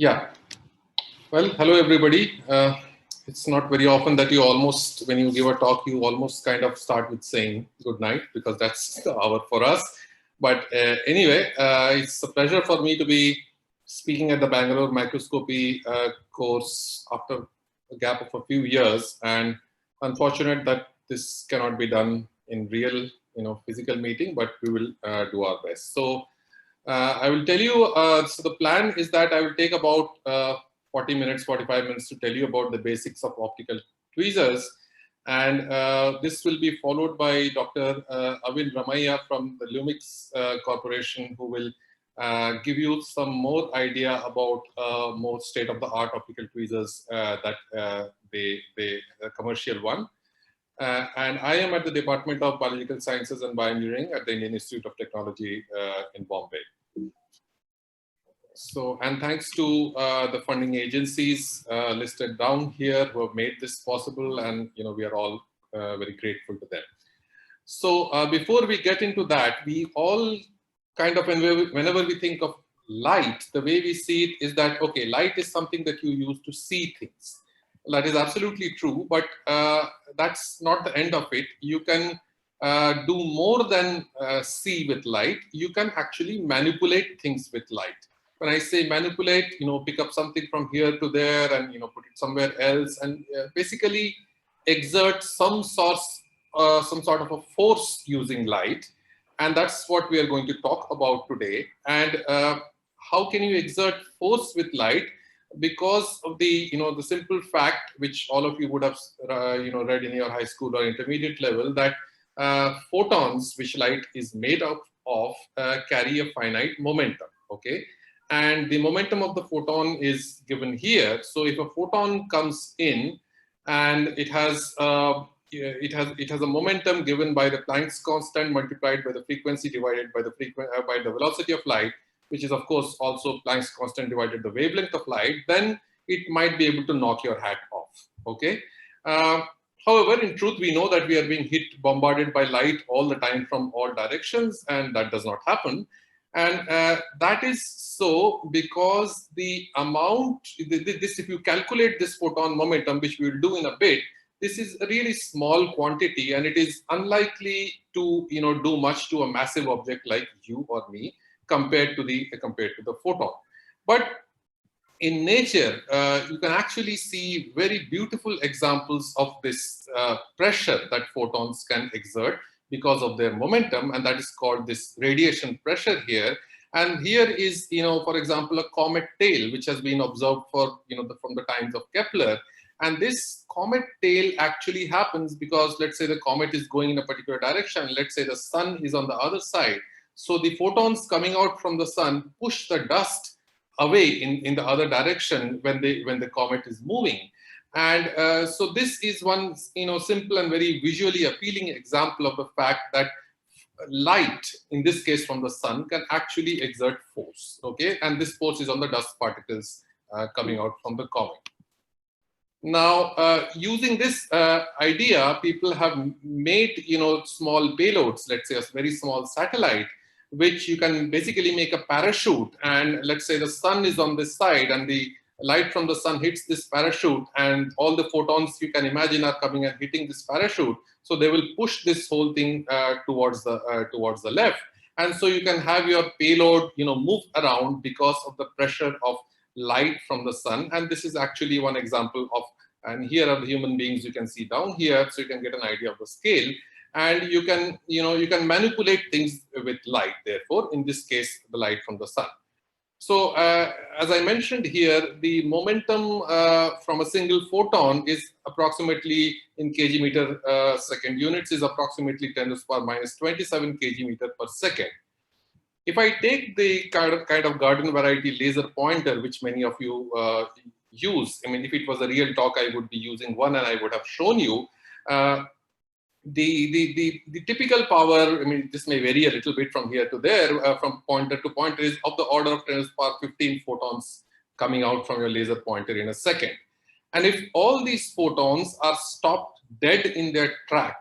Yeah. Well, hello everybody. It's not very often that you almost, when you give a talk, you almost kind of start with saying good night because that's the hour for us. But anyway, it's a pleasure for me to be speaking at the Bangalore Microscopy course after a gap of a few years, and unfortunate that this cannot be done in real, physical meeting, but we will do our best. So I will tell you, so the plan is that I will take about 40 minutes, 45 minutes to tell you about the basics of optical tweezers. And this will be followed by Dr. Avin Ramaiah from the Lumix Corporation, who will give you some more idea about more state-of-the-art optical tweezers that the commercial one. And I am at the Department of Biological Sciences and Bioengineering at the Indian Institute of Technology in Bombay. So, and thanks to the funding agencies listed down here who have made this possible, and we are all very grateful to them. So, before we get into that, we all kind of, whenever we think of light, the way we see it is that, okay, light is something that you use to see things. That is absolutely true, but that's not the end of it. You can do more than see with light. You can actually manipulate things with light. When I say manipulate, pick up something from here to there and put it somewhere else, and basically exert some sort of a force using light, and that's what we are going to talk about today. And how can you exert force with light? Because of the the simple fact, which all of you would have read in your high school or intermediate level, that photons, which light is made of, carry a finite momentum. Okay, and the momentum of the photon is given here. So if a photon comes in, and it has a momentum given by the Planck's constant multiplied by the frequency divided by the velocity of light, which is of course also Planck's constant divided the wavelength of light, then it might be able to knock your hat off. Okay. However, in truth, we know that we are being bombarded by light all the time from all directions, and that does not happen. And that is so because the amount, if you calculate this photon momentum, which we will do in a bit, this is a really small quantity, and it is unlikely to do much to a massive object like you or me compared to the photon. But in nature, you can actually see very beautiful examples of this pressure that photons can exert because of their momentum, and that is called this radiation pressure here. And here is, for example, a comet tail, which has been observed for, from the times of Kepler. And this comet tail actually happens because, let's say the comet is going in a particular direction. Let's say the sun is on the other side. So the photons coming out from the sun push the dust away in the other direction when the comet is moving. And so this is one simple and very visually appealing example of the fact that light, in this case from the sun, can actually exert force. Okay, and this force is on the dust particles coming out from the comet. Now, using this idea, people have made small payloads. Let's say a very small satellite, which you can basically make a parachute, and let's say the sun is on this side and the light from the sun hits this parachute, and all the photons you can imagine are coming and hitting this parachute. So they will push this whole thing towards the left, and so you can have your payload move around because of the pressure of light from the sun. And this is actually one example of, and here are the human beings you can see down here, so you can get an idea of the scale. And you can manipulate things with light, therefore, in this case, the light from the sun. So as I mentioned here, the momentum from a single photon is approximately, in kg meter second units, is approximately 10 to the power minus 27 kg meter per second. If I take the kind of garden variety laser pointer, which many of you use, I mean, if it was a real talk, I would be using one and I would have shown you. The typical power, I mean, this may vary a little bit from here to there, from pointer to pointer, is of the order of 10 to the power 15 photons coming out from your laser pointer in a second. And if all these photons are stopped dead in their track,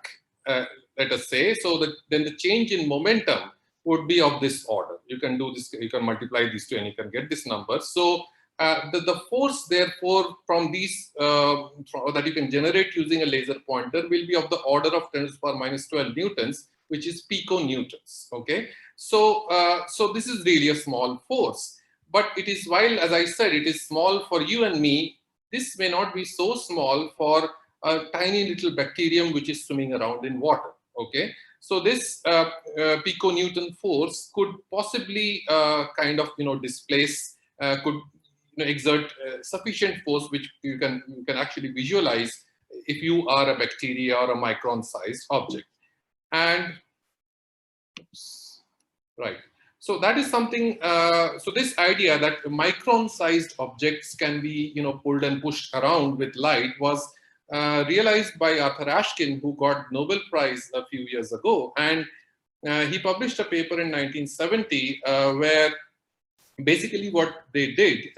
let us say, so that then the change in momentum would be of this order. You can do this, you can multiply these two and you can get this number. So The force, therefore, from these that you can generate using a laser pointer will be of the order of 10 to the power minus 12 newtons, which is piconewtons. Okay, so so this is really a small force, but it is, while as I said, it is small for you and me, this may not be so small for a tiny little bacterium which is swimming around in water. Okay, so this piconewton force could possibly kind of displace, could exert sufficient force which you can actually visualize if you are a bacteria or a micron-sized object. And right, so that is something. So this idea that micron-sized objects can be pulled and pushed around with light was realized by Arthur Ashkin, who got Nobel Prize a few years ago, and he published a paper in 1970 where basically what they did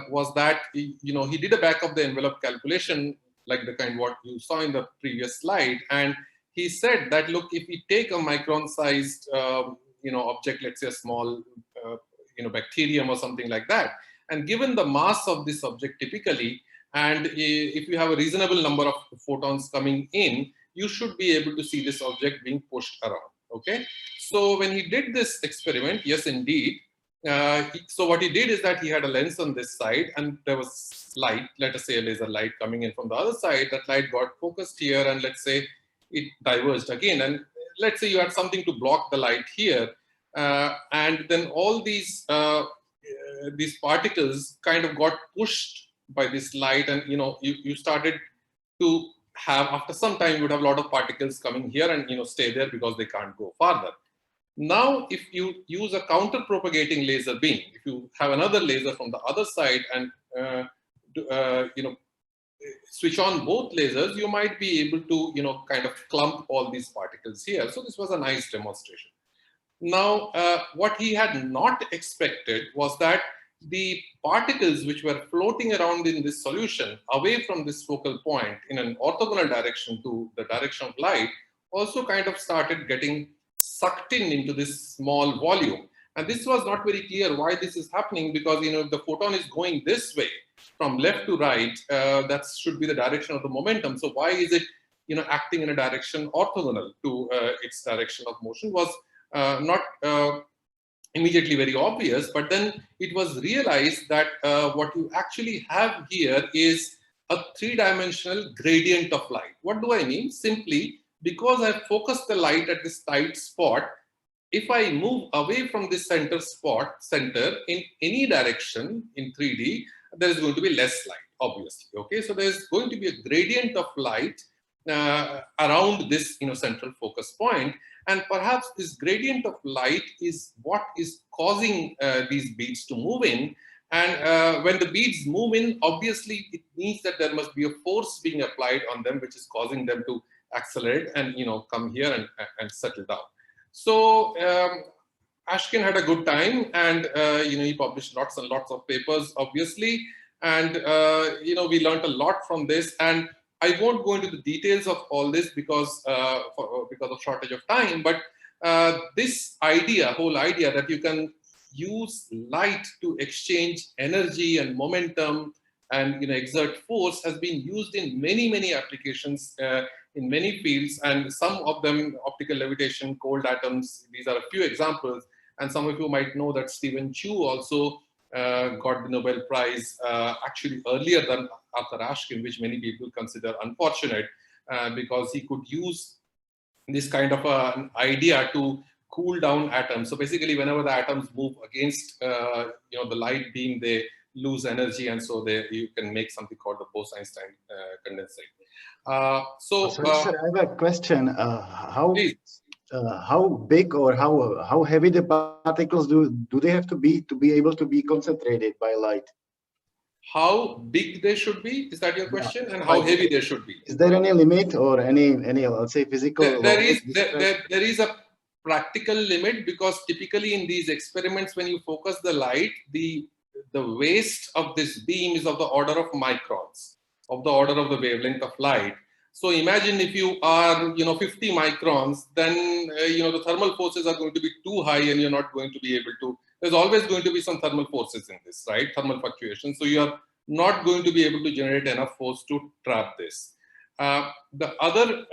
was that he did a back of the envelope calculation like the kind what you saw in the previous slide, and he said that, look, if we take a micron-sized object, let's say a small bacterium or something like that, and given the mass of this object typically, and if you have a reasonable number of photons coming in, you should be able to see this object being pushed around. Okay, so when he did this experiment, yes, indeed. So what he did is that he had a lens on this side, and there was light, let us say a laser light coming in from the other side. That light got focused here, and let's say it diverged again. And let's say you had something to block the light here, and then all these particles kind of got pushed by this light, and you started to have, after some time, you would have a lot of particles coming here and stay there because they can't go farther. Now, if you use a counter-propagating laser beam, if you have another laser from the other side and switch on both lasers, you might be able to kind of clump all these particles here. So this was a nice demonstration. Now, what he had not expected was that the particles which were floating around in this solution away from this focal point in an orthogonal direction to the direction of light also kind of started getting sucked into this small volume. And this was not very clear why this is happening, because if the photon is going this way from left to right, that should be the direction of the momentum. So why is it acting in a direction orthogonal to its direction of motion was not immediately very obvious. But then it was realized that what you actually have here is a three-dimensional gradient of light. What do I mean? Simply, because I focused the light at this tight spot, if I move away from this center in any direction in 3D, there is going to be less light, obviously. Okay, so there is going to be a gradient of light around this central focus point, and perhaps this gradient of light is what is causing these beads to move in. And when the beads move in, obviously it means that there must be a force being applied on them, which is causing them to accelerate and come here and settle down. So Ashkin had a good time, and he published lots and lots of papers, obviously, and we learned a lot from this. And I won't go into the details of all this because of shortage of time. But this whole idea that you can use light to exchange energy and momentum and exert force has been used in many applications in many fields, and some of them optical levitation, cold atoms. These are a few examples, and some of you might know that Stephen Chu also got the Nobel Prize actually earlier than Arthur Ashkin, which many people consider unfortunate because he could use this kind of an idea to cool down atoms. So basically, whenever the atoms move against the light beam, they lose energy, and so you can make something called the Bose-Einstein condensate. Sorry, sir, I have a question. How big or how heavy the particles do they have to be able to be concentrated by light? How big they should be? Is that your question? And how heavy they should be? Is there any limit or any let's say physical? There is a practical limit, because typically in these experiments, when you focus the light, the waste of this beam is of the order of microns, of the order of the wavelength of light. So imagine if you are 50 microns, then the thermal forces are going to be too high, and you're not going to be able to. there's always going to be some thermal forces in this, right? Thermal fluctuations. So you are not going to be able to generate enough force to trap this. The other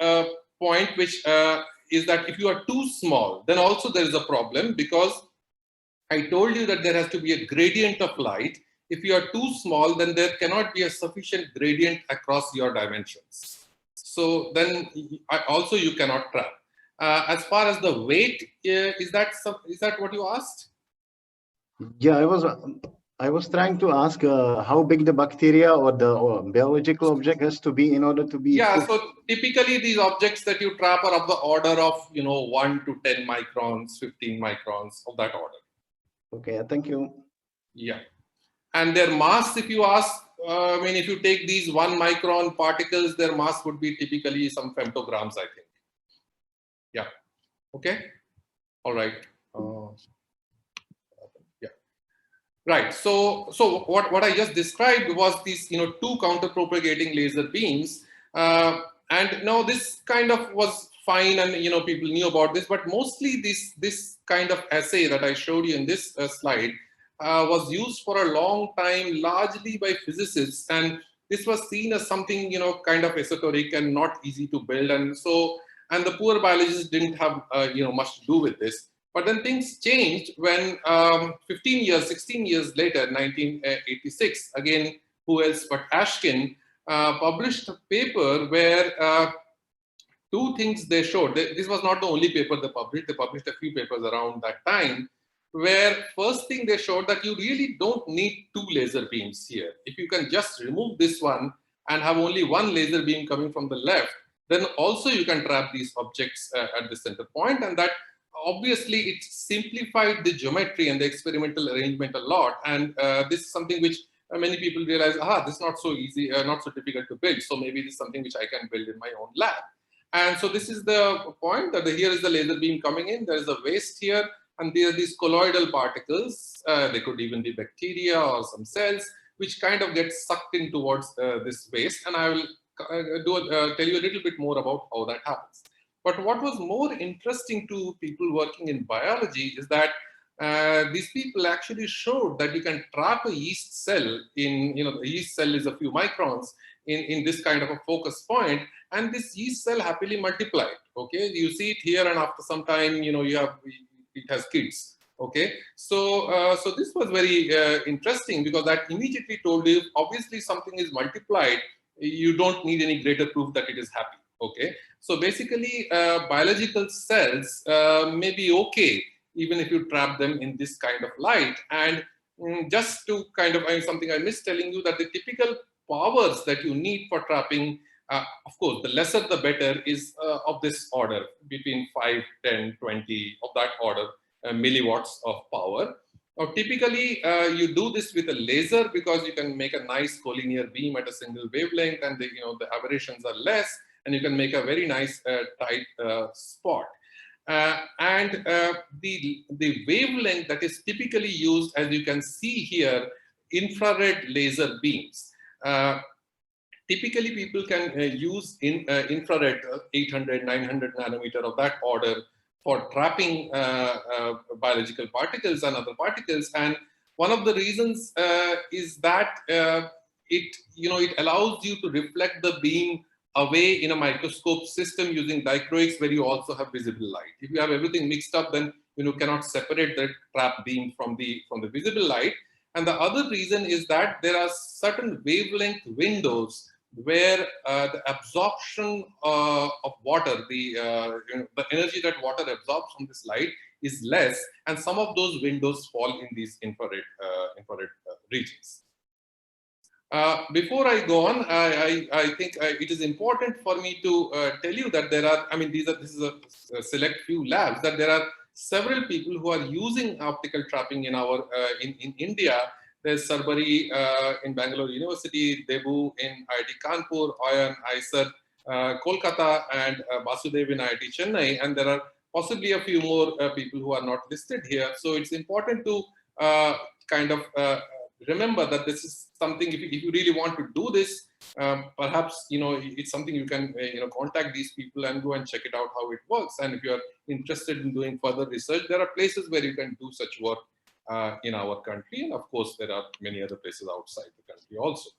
point, which is that if you are too small, then also there is a problem, because I told you that there has to be a gradient of light. If you are too small, then there cannot be a sufficient gradient across your dimensions. So then also you cannot trap. As far as the weight, is that what you asked? Yeah, I was trying to ask how big the bacteria or the biological object has to be in order to be. Yeah, so typically these objects that you trap are of the order of 1 to 10 microns, 15 microns, of that order. Okay, thank you. Yeah, and their mass, if you ask, I mean, if you take these 1 micron particles, their mass would be typically some femtograms, I think. Yeah. Okay. All right. Yeah. Right. So what I just described was these two counter-propagating laser beams, and now this kind of was fine, and people knew about this, but mostly this kind of assay that I showed you in this slide was used for a long time, largely by physicists, and this was seen as something kind of esoteric and not easy to build, and the poor biologists didn't have much to do with this. But then things changed when 16 years later, 1986, again, who else but Ashkin published a paper where two things they showed. This was not the only paper they published. They published a few papers around that time, where first thing they showed that you really don't need two laser beams here. If you can just remove this one and have only one laser beam coming from the left, then also you can trap these objects at the center point, and that obviously it simplified the geometry and the experimental arrangement a lot. And this is something which many people realize, this is not so easy, not so difficult to build. So maybe this is something which I can build in my own lab. And so this is the point, that here is the laser beam coming in. There is a waste here, and there are these colloidal particles. They could even be bacteria or some cells, which kind of get sucked in towards this waste. And I will tell you a little bit more about how that happens. But what was more interesting to people working in biology is that these people actually showed that you can trap a yeast cell in, the yeast cell is a few microns in this kind of a focus point, and this yeast cell happily multiplied. Okay, you see it here, and after some time, it has kids. Okay, so this was very interesting, because that immediately told you, obviously something is multiplied. You don't need any greater proof that it is happy. Okay, so basically biological cells may be okay even if you trap them in this kind of light. And just to kind of, something I missed telling you, that the typical powers that you need for trapping, of course, the lesser the better, is of this order, between 5, 10, 20, of that order, milliwatts of power. Now, typically, you do this with a laser, because you can make a nice collinear beam at a single wavelength, and the aberrations are less, and you can make a very nice tight spot. And the wavelength that is typically used, as you can see here, infrared laser beams. Typically, people can use infrared 800, 900 nanometer, of that order, for trapping biological particles and other particles. And one of the reasons is that it allows you to reflect the beam away in a microscope system using dichroics, where you also have visible light. If you have everything mixed up, then you cannot separate the trap beam from the visible light. And the other reason is that there are certain wavelength windows where the absorption of water, the energy that water absorbs from this light, is less, and some of those windows fall in these infrared regions. Before I go on, I think it is important for me to tell you that there are, this is a select few labs, that there are several people who are using optical trapping in our in India. There's Sarbari in Bangalore University, Debu in IIT Kanpur, Oyan, Aysar, Kolkata, and Basudev in IIT Chennai, and there are possibly a few more people who are not listed here. So it's important to remember that this is something, if you really want to do this, perhaps it's something you can contact these people and go and check it out how it works. And if you are interested in doing further research, there are places where you can do such work in our country. And of course, there are many other places outside the country also.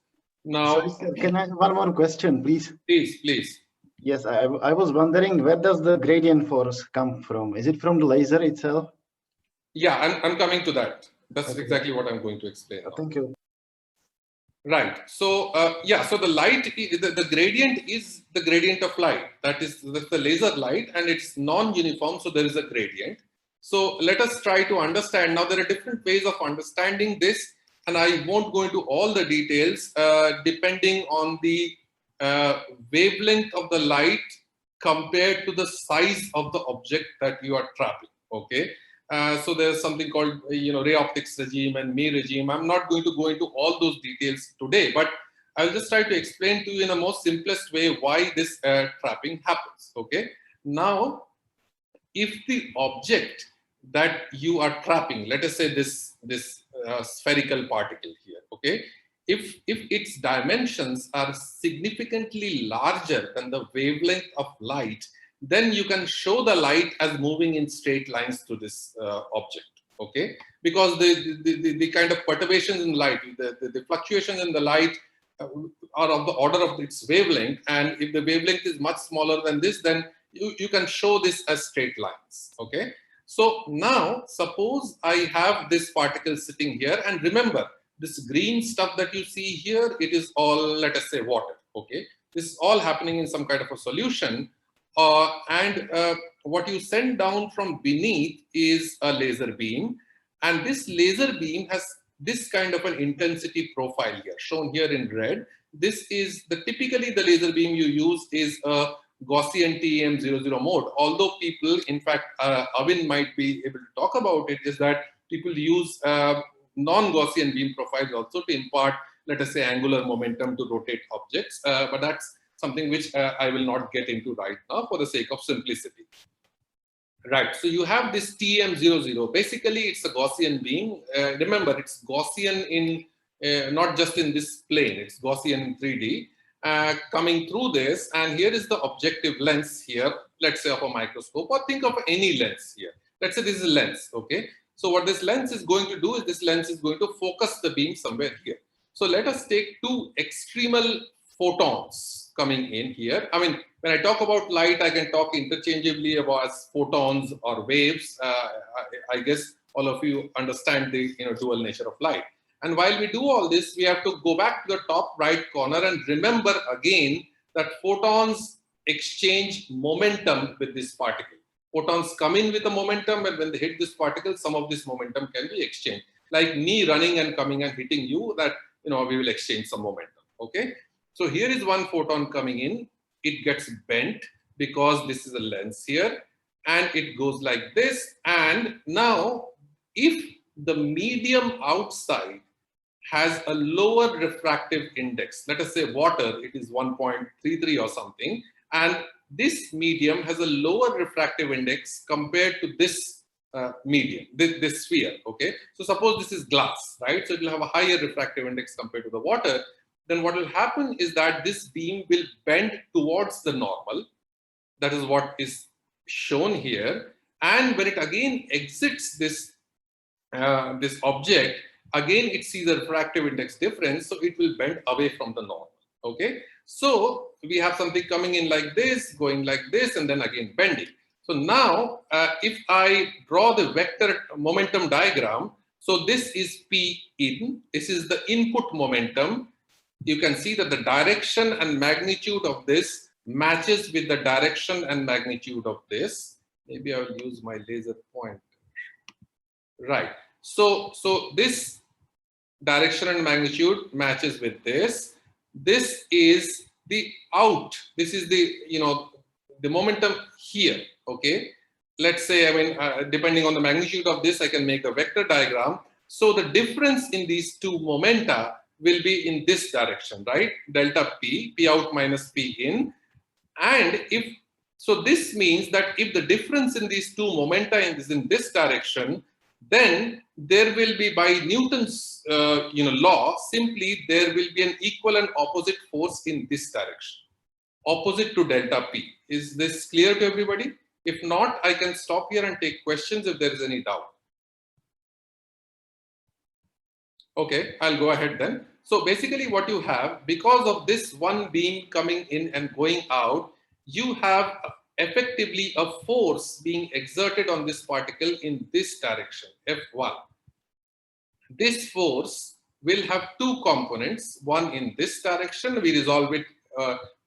Now, Sorry, sir, can I have one more question, please? Please. Yes, I was wondering, where does the gradient force come from? Is it from the laser itself? Yeah, I'm coming to that. That's Okay. exactly what I'm going to explain now. Thank you. Right. So yeah, so the light, the gradient is the gradient of light. That's the laser light, and it's non-uniform, so there is a gradient. So let us try to understand. Now there are different ways of understanding this, and I won't go into all the details depending on the wavelength of the light compared to the size of the object that you are trapping. Okay. So there's something called ray optics regime and Mee regime. I'm not going to go into all those details today, but I'll just try to explain to you in a most simplest way why this trapping happens. Okay. Now, if the object that you are trapping, let us say this spherical particle here, okay, if its dimensions are significantly larger than the wavelength of light, then you can show the light as moving in straight lines through this object, okay, because the kind of perturbations in light, the fluctuations in the light are of the order of its wavelength, and if the wavelength is much smaller than this, then you can show this as straight lines, okay. So now suppose I have this particle sitting here, and remember this green stuff that you see here, it is all, let us say, water, okay. This is all happening in some kind of a solution, and what you send down from beneath is a laser beam, and this laser beam has this kind of an intensity profile here, shown here in red. This is typically the laser beam you use is a Gaussian TEM00 mode. Although people, in fact, Avin might be able to talk about it, is that people use non-Gaussian beam profiles also to impart, let us say, angular momentum to rotate objects. But that's something which I will not get into right now for the sake of simplicity. Right, so you have this TM00. Basically, it's a Gaussian beam. Remember, it's Gaussian in not just in this plane, it's Gaussian in 3D. Coming through this, and here is the objective lens here, let's say of a microscope, or think of any lens here. Let's say this is a lens, okay? So what this lens is going to do is this lens is going to focus the beam somewhere here. So let us take two extremal photons coming in here. I mean, when I talk about light, I can talk interchangeably about as photons or waves. I guess all of you understand the dual nature of light. And while we do all this, we have to go back to the top right corner and remember again that photons exchange momentum with this particle. Photons come in with a momentum, and when they hit this particle, some of this momentum can be exchanged. Like me running and coming and hitting you, that we will exchange some momentum. Okay. So here is one photon coming in. It gets bent because this is a lens here, and it goes like this. And now, if the medium outside has a lower refractive index, let us say water, it is 1.33 or something, and this medium has a lower refractive index compared to this medium, this sphere, okay? So suppose this is glass, right? So it will have a higher refractive index compared to the water. Then what will happen is that this beam will bend towards the normal. That is what is shown here. And when it again exits this object, again it sees a refractive index difference, so it will bend away from the normal. Okay, so we have something coming in like this, going like this, and then again bending. So now, if I draw the vector momentum diagram, so this is P in, this is the input momentum. You can see that the direction and magnitude of this matches with the direction and magnitude of this. Maybe I will use my laser pointer. Right. So this direction and magnitude matches with this. This is the out. This is the the momentum here. Okay. Let's say, I mean, depending on the magnitude of this, I can make a vector diagram. So the difference in these two momenta will be in this direction, right? Delta P, P out minus P in. And if so, this means that if the difference in these two momenta is in this direction, then there will be, by Newton's law, simply there will be an equal and opposite force in this direction, opposite to delta P. Is this clear to everybody? If not, I can stop here and take questions if there is any doubt. Okay, I'll go ahead then. So basically what you have, because of this one beam coming in and going out, you have effectively a force being exerted on this particle in this direction, F1. This force will have two components, one in this direction, we resolve it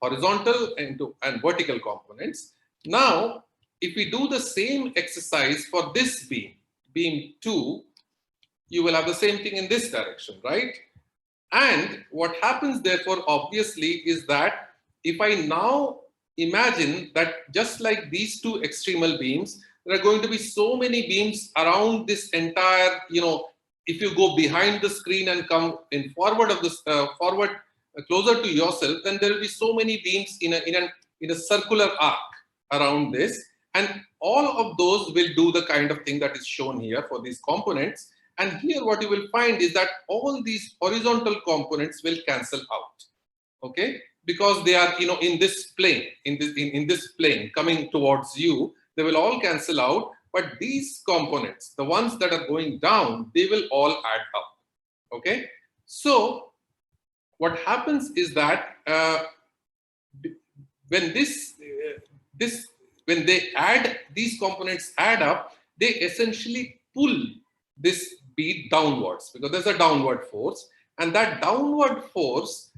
horizontal and vertical components. Now, if we do the same exercise for this beam, beam 2, you will have the same thing in this direction, right? And what happens therefore, obviously, is that if I now imagine that just like these two extremal beams, there are going to be so many beams around this entire, if you go behind the screen and come in forward of this, closer to yourself, then there will be so many beams in a circular arc around this. And all of those will do the kind of thing that is shown here for these components. And here what you will find is that all these horizontal components will cancel out, okay? Because they are, in this plane, in this plane coming towards you, they will all cancel out. But these components, the ones that are going down, they will all add up, okay? So what happens is that when when these components add up, they essentially pull this bead downwards because there's a downward force, and that downward force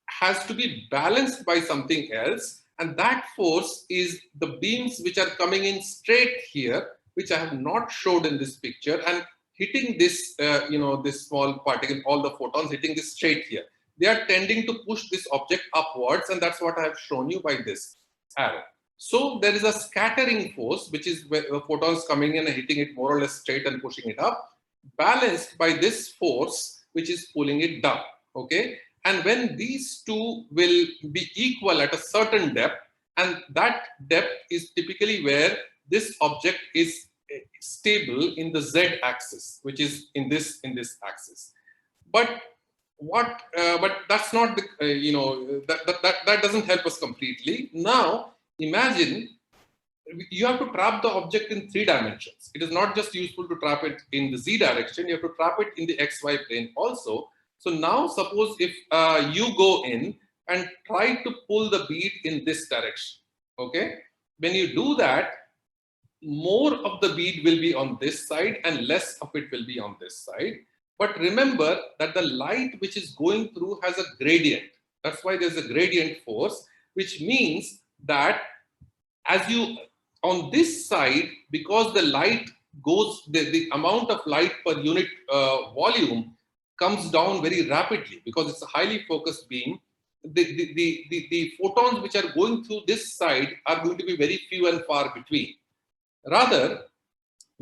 has to be balanced by something else, and that force is the beams which are coming in straight here, which I have not showed in this picture, and hitting this, this small particle, all the photons hitting this straight here. They are tending to push this object upwards, and that's what I have shown you by this arrow. So there is a scattering force, which is where the photons coming in and hitting it more or less straight and pushing it up, balanced by this force, which is pulling it down, okay? And when these two will be equal at a certain depth, and that depth is typically where this object is stable in the Z axis, which is in this axis. But but that's not the, that doesn't help us completely. Now, imagine you have to trap the object in 3 dimensions. It is not just useful to trap it in the Z direction, you have to trap it in the XY plane also. So now suppose if you go in and try to pull the bead in this direction, okay? When you do that, more of the bead will be on this side and less of it will be on this side. But remember that the light which is going through has a gradient. That's why there's a gradient force, which means that as you, on this side, because the light goes, the amount of light per unit volume comes down very rapidly because it's a highly focused beam. The photons which are going through this side are going to be very few and far between. Rather,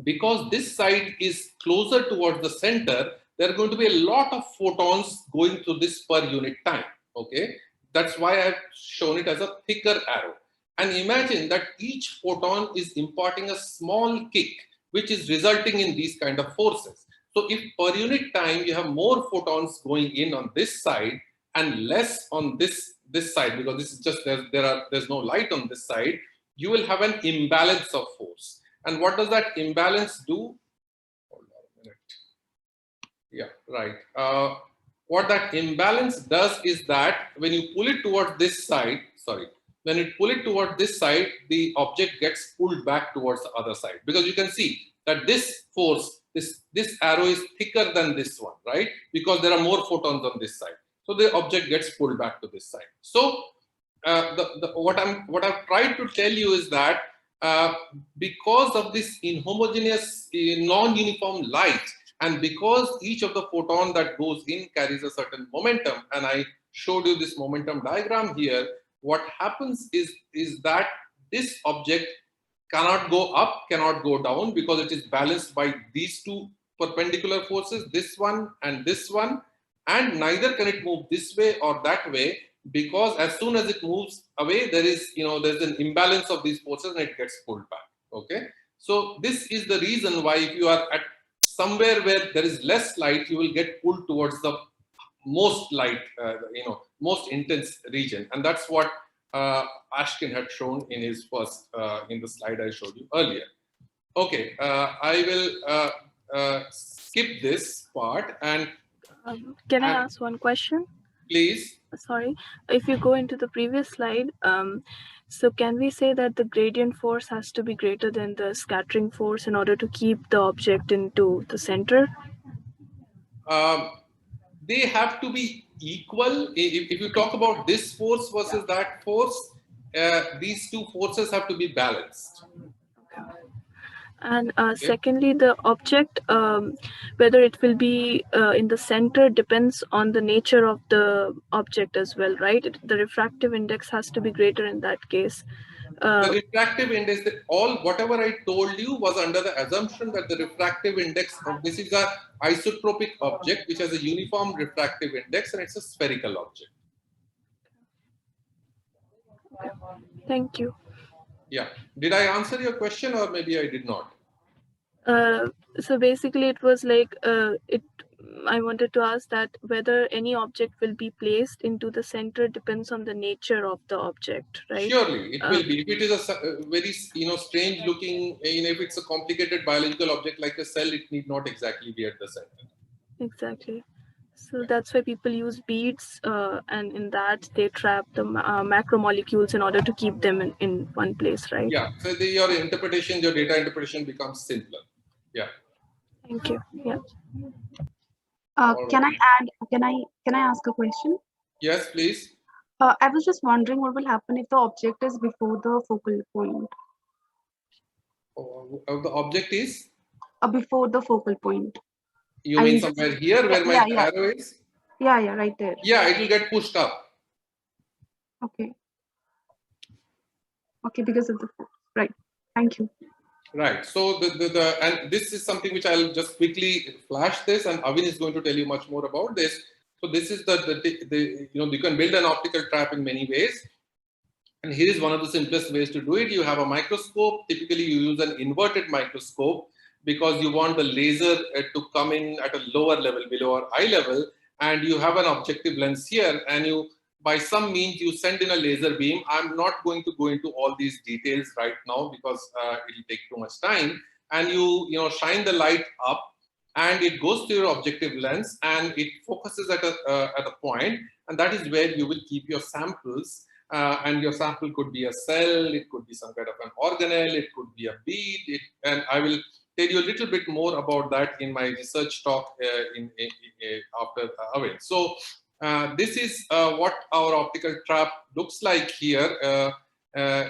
because this side is closer towards the center, there are going to be a lot of photons going through this per unit time, okay? That's why I've shown it as a thicker arrow. And imagine that each photon is imparting a small kick, which is resulting in these kind of forces. So if per unit time, you have more photons going in on this side and less on this side, because this is just, there's no light on this side, you will have an imbalance of force. And what does that imbalance do? Hold on a minute. Yeah, right. What that imbalance does is that when you pull it towards this side, when you pull it towards this side, the object gets pulled back towards the other side, because you can see that this force, this arrow is thicker than this one, right? Because there are more photons on this side. So the object gets pulled back to this side. So what I've tried to tell you is that because of this inhomogeneous, non-uniform light, and because each of the photon that goes in carries a certain momentum, and I showed you this momentum diagram here, what happens is that this object cannot go up, cannot go down, because it is balanced by these two perpendicular forces, this one, and neither can it move this way or that way, because as soon as it moves away, there's an imbalance of these forces and it gets pulled back, okay? So this is the reason why if you are at somewhere where there is less light, you will get pulled towards the most light, most intense region. And that's what Ashkin had shown in his first, in the slide I showed you earlier. Okay, I will skip this part and Can I ask one question? Please. Sorry, if you go into the previous slide, so can we say that the gradient force has to be greater than the scattering force in order to keep the object into the center? They have to be equal. If you talk about this force versus that force, these two forces have to be balanced. And secondly, the object, whether it will be in the center depends on the nature of the object as well, right? The refractive index has to be greater in that case. The refractive index, whatever I told you was under the assumption that the refractive index of this is a isotropic object which has a uniform refractive index and it's a spherical object. Thank you. Yeah. Did I answer your question or maybe I did not? So basically it was like I wanted to ask that whether any object will be placed into the center depends on the nature of the object, right? Surely it will be. If it is a very strange looking, if it's a complicated biological object like a cell, it need not exactly be at the center. Exactly. So that's why people use beads, and in that they trap the macromolecules in order to keep them in one place, right? Yeah. So your interpretation, your data interpretation becomes simpler. Yeah. Thank you. Yeah. Can I add? Can I ask a question? Yes, please. I was just wondering what will happen if the object is before the focal point. The object is Before the focal point. You mean somewhere here where my arrow is? Yeah, right there. Yeah, it will get pushed up. Okay. Okay, because of the force. Right. Thank you. Right. So and this is something which I'll just quickly flash this, and Avin is going to tell you much more about this. So this is you can build an optical trap in many ways. And here is one of the simplest ways to do it. You have a microscope. Typically, you use an inverted microscope because you want the laser to come in at a lower level, below our eye level. And you have an objective lens here, and you, by some means, you send in a laser beam. I'm not going to go into all these details right now because it will take too much time. And you shine the light up, and it goes to your objective lens, and it focuses at a point, and that is where you will keep your samples. And your sample could be a cell, it could be some kind of an organelle, it could be a bead, and I will tell you a little bit more about that in my research talk after Avin. So this is what our optical trap looks like here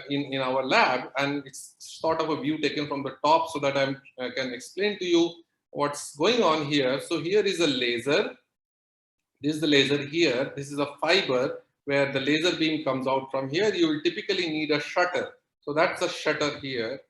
in our lab, and it's sort of a view taken from the top so that I can explain to you what's going on here. So here is a laser. This is the laser here. This is a fiber where the laser beam comes out from here. You will typically need a shutter. So that's a shutter here.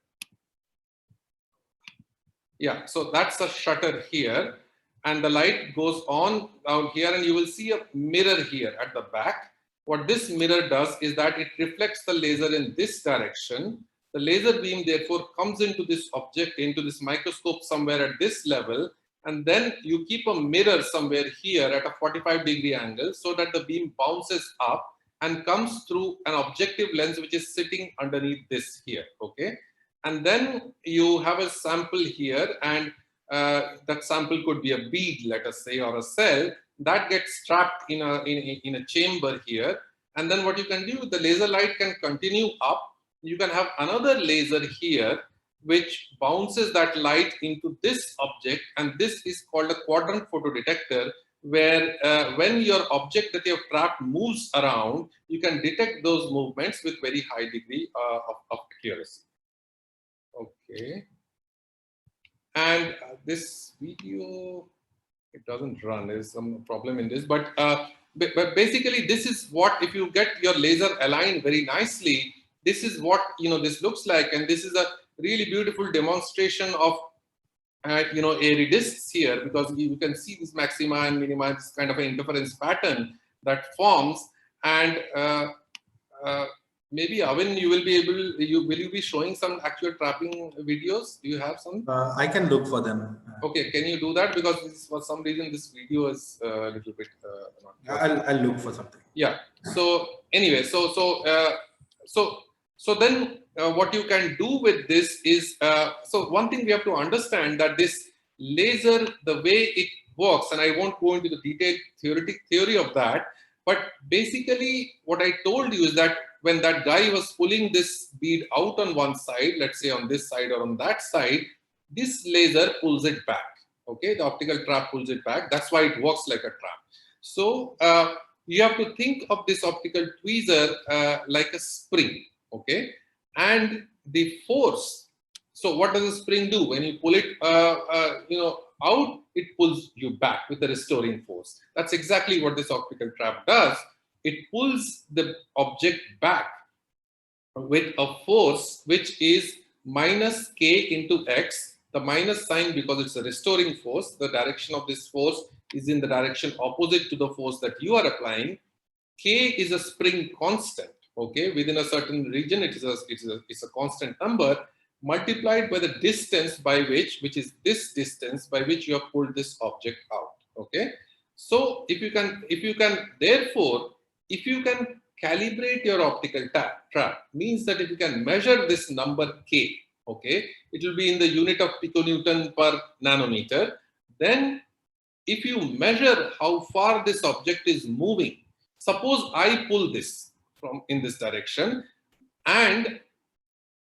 Yeah, so that's a shutter here. And the light goes on down here, and you will see a mirror here at the back. What this mirror does is that it reflects the laser in this direction. The laser beam therefore comes into this object, into this microscope somewhere at this level. And then you keep a mirror somewhere here at a 45-degree angle so that the beam bounces up and comes through an objective lens which is sitting underneath this here, okay? And then you have a sample here, and that sample could be a bead, let us say, or a cell that gets trapped in a chamber here. And then what you can do, the laser light can continue up. You can have another laser here which bounces that light into this object, and this is called a quadrant photodetector, where when your object that you have trapped moves around, you can detect those movements with very high degree of accuracy. Okay. And this video, it doesn't run. There's some problem in this, but basically this is what, if you get your laser aligned very nicely, this is what this looks like, and this is a really beautiful demonstration of airy discs here, because you can see this maxima and minima, this kind of an interference pattern that forms. And maybe Avin, you will be able, will you be showing some actual trapping videos? Do you have some? I can look for them. Okay, can you do that? Because this, for some reason this video is a little bit not I'll look for something. Yeah. So anyway, so then what you can do with this is, so one thing we have to understand, that this laser, the way it works, and I won't go into the detailed theory of that, but basically what I told you is that when that guy was pulling this bead out on one side, let's say on this side or on that side, this laser pulls it back. Okay, the optical trap pulls it back. That's why it works like a trap. So you have to think of this optical tweezer like a spring. Okay, and the force. So what does a spring do? When you pull it, out, it pulls you back with a restoring force. That's exactly what this optical trap does. It pulls the object back with a force which is minus k into x. The minus sign because it's a restoring force. The direction of this force is in the direction opposite to the force that you are applying. K is a spring constant. Okay, within a certain region, it's a constant number multiplied by the distance by which is this distance by which you have pulled this object out. Okay, so if you can therefore if you can calibrate your optical trap, means that if you can measure this number k, okay, it will be in the unit of piconewton per nanometer. Then if you measure how far this object is moving, suppose I pull this from in this direction and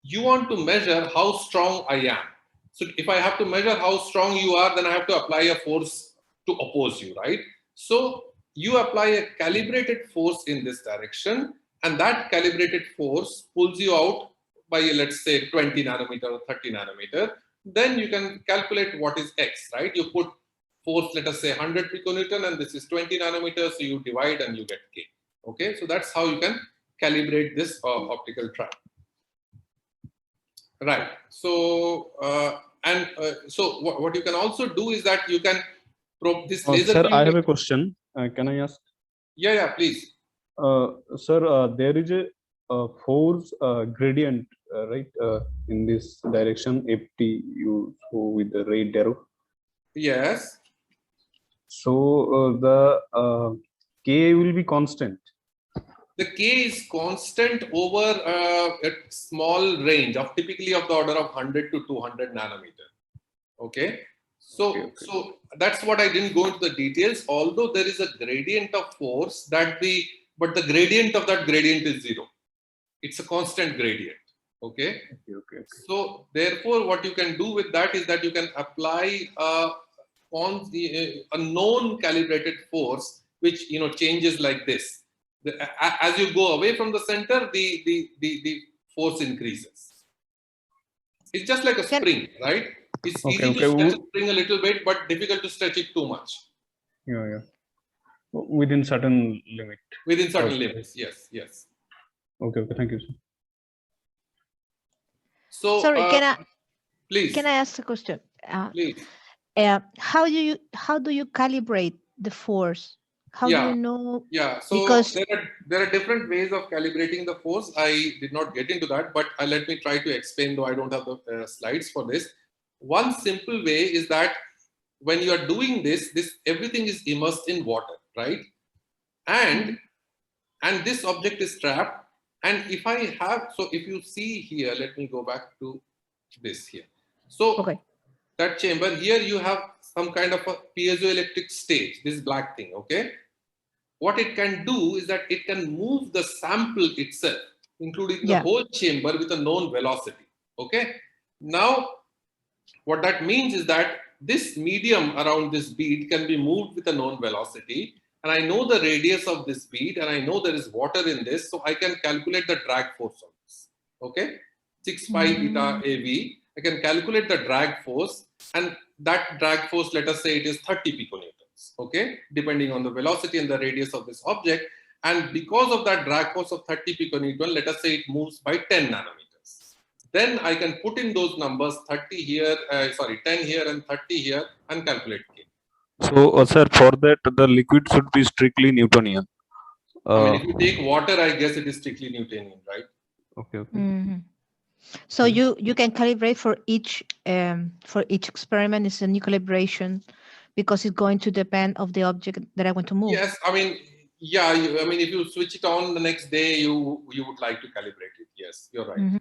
you want to measure how strong I am. So if I have to measure how strong you are, then I have to apply a force to oppose you, right? So you apply a calibrated force in this direction, and that calibrated force pulls you out by, let's say, 20 nanometer or 30 nanometer. Then you can calculate what is x, right? You put force, let us say 100 piconewton, and this is 20 nanometers, so you divide and you get k. Okay, so that's how you can calibrate this optical trap. Right. So so what you can also do is that you can probe this laser. Sir, I have a question. Can I ask? Yeah, please. Sir, there is a force gradient, right, in this direction. Ft you go with the right arrow. Yes. So the k will be constant. The k is constant over a small range of typically of the order of 100 to 200 nanometer. Okay. So that's what I didn't go into the details. Although there is a gradient of force but the gradient of that gradient is 0. It's a constant gradient. Okay. So therefore, what you can do with that is that you can apply a known calibrated force, which changes like this. As you go away from the center, the force increases. It's just like a spring, right? It's easy to stretch a spring a little bit, but difficult to stretch it too much. Yeah. Within certain limit. Within certain limits, yes. Okay. Thank you, sir. So, sorry, please? Can I ask a question? Please. How do you calibrate the force? How do you know? Yeah, so because there are different ways of calibrating the force. I did not get into that, but let me try to explain, though I don't have the slides for this. One simple way is that when you are doing this everything is immersed in water, right? And this object is trapped. And if if you see here, let me go back to this here. So that chamber here, you have some kind of a piezoelectric stage, this black thing, okay? What it can do is that it can move the sample itself, including the whole chamber, with a known velocity, okay? Now, what that means is that this medium around this bead can be moved with a known velocity, and I know the radius of this bead, and I know there is water in this, so I can calculate the drag force on this, okay? 6 pi eta AV. I can calculate the drag force, and that drag force, let us say it is 30 piconewtons, okay, depending on the velocity and the radius of this object. And because of that drag force of 30 piconewton, let us say it moves by 10 nanometers. Then I can put in those numbers, 10 here and 30 here, and calculate K. So, sir, for that, the liquid should be strictly Newtonian. I mean, if you take water, I guess it is strictly Newtonian, right? Okay. So you can calibrate for each experiment. It's a new calibration because it's going to depend of the object that I want to move. Yes, I mean, yeah. If you switch it on the next day, you would like to calibrate it. Yes, you're right.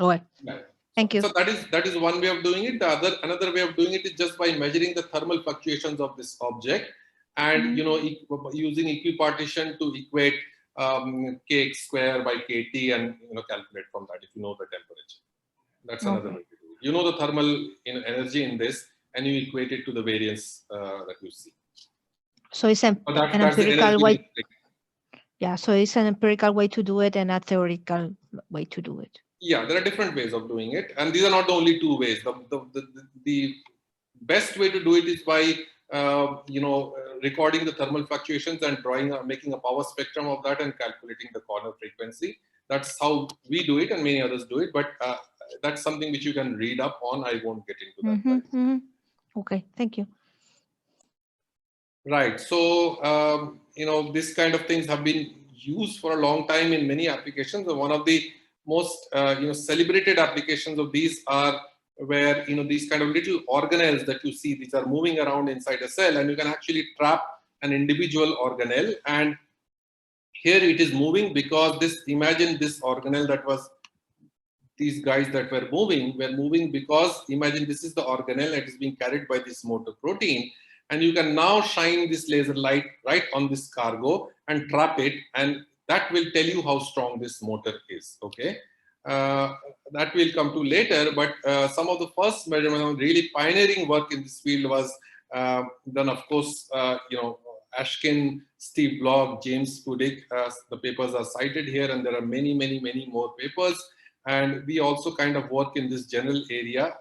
Okay. Yeah. Thank you. So that is one way of doing it. Another way of doing it is just by measuring the thermal fluctuations of this object, and using equipartition to equate kx square by kt, and calculate from that if you know the temperature. That's another way to do it. You know the thermal energy in this, and you equate it to the variance that you see. So it's an empirical way. Yeah, so it's an empirical way to do it and a theoretical way to do it. Yeah, there are different ways of doing it, and these are not the only two ways. The best way to do it is by recording the thermal fluctuations and making a power spectrum of that and calculating the corner frequency. That's how we do it, and many others do it. But that's something which you can read up on. I won't get into that. Okay, thank you. Right. So this kind of things have been used for a long time in many applications. And one of the most celebrated applications of these are where these kind of little organelles that you see, these are moving around inside a cell, and you can actually trap an individual organelle. And here it is moving because imagine this organelle that was, these guys that were moving because imagine this is the organelle that is being carried by this motor protein, and you can now shine this laser light right on this cargo and trap it, and that will tell you how strong this motor is. Okay, that we'll come to later, but some of the first measurement, really pioneering work in this field was done, of course, Ashkin, Steve Blogg, James Kudik. The papers are cited here, and there are many more papers. And we also kind of work in this general area.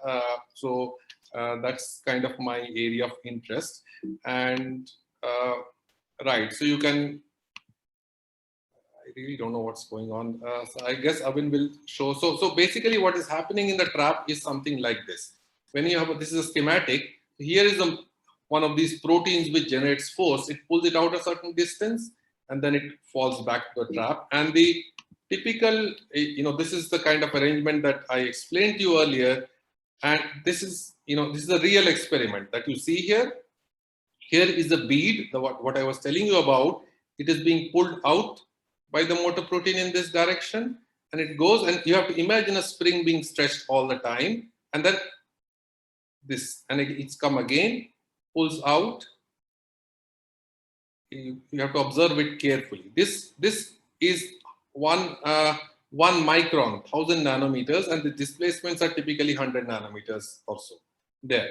So that's kind of my area of interest. And right, so you can, I really don't know what's going on. So I guess Avin will show. So basically what is happening in the trap is something like this. When you have, this is a schematic. Here is one of these proteins which generates force. It pulls it out a certain distance, and then it falls back to the trap. And the typical, this is the kind of arrangement that I explained to you earlier. And this is, this is a real experiment that you see here. Here is the bead, what I was telling you about. It is being pulled out by the motor protein in this direction, and it goes, and you have to imagine a spring being stretched all the time, and then this, and it's come again, pulls out. You have to observe it carefully. This is one micron, 1000 nanometers, and the displacements are typically 100 nanometers or so. There,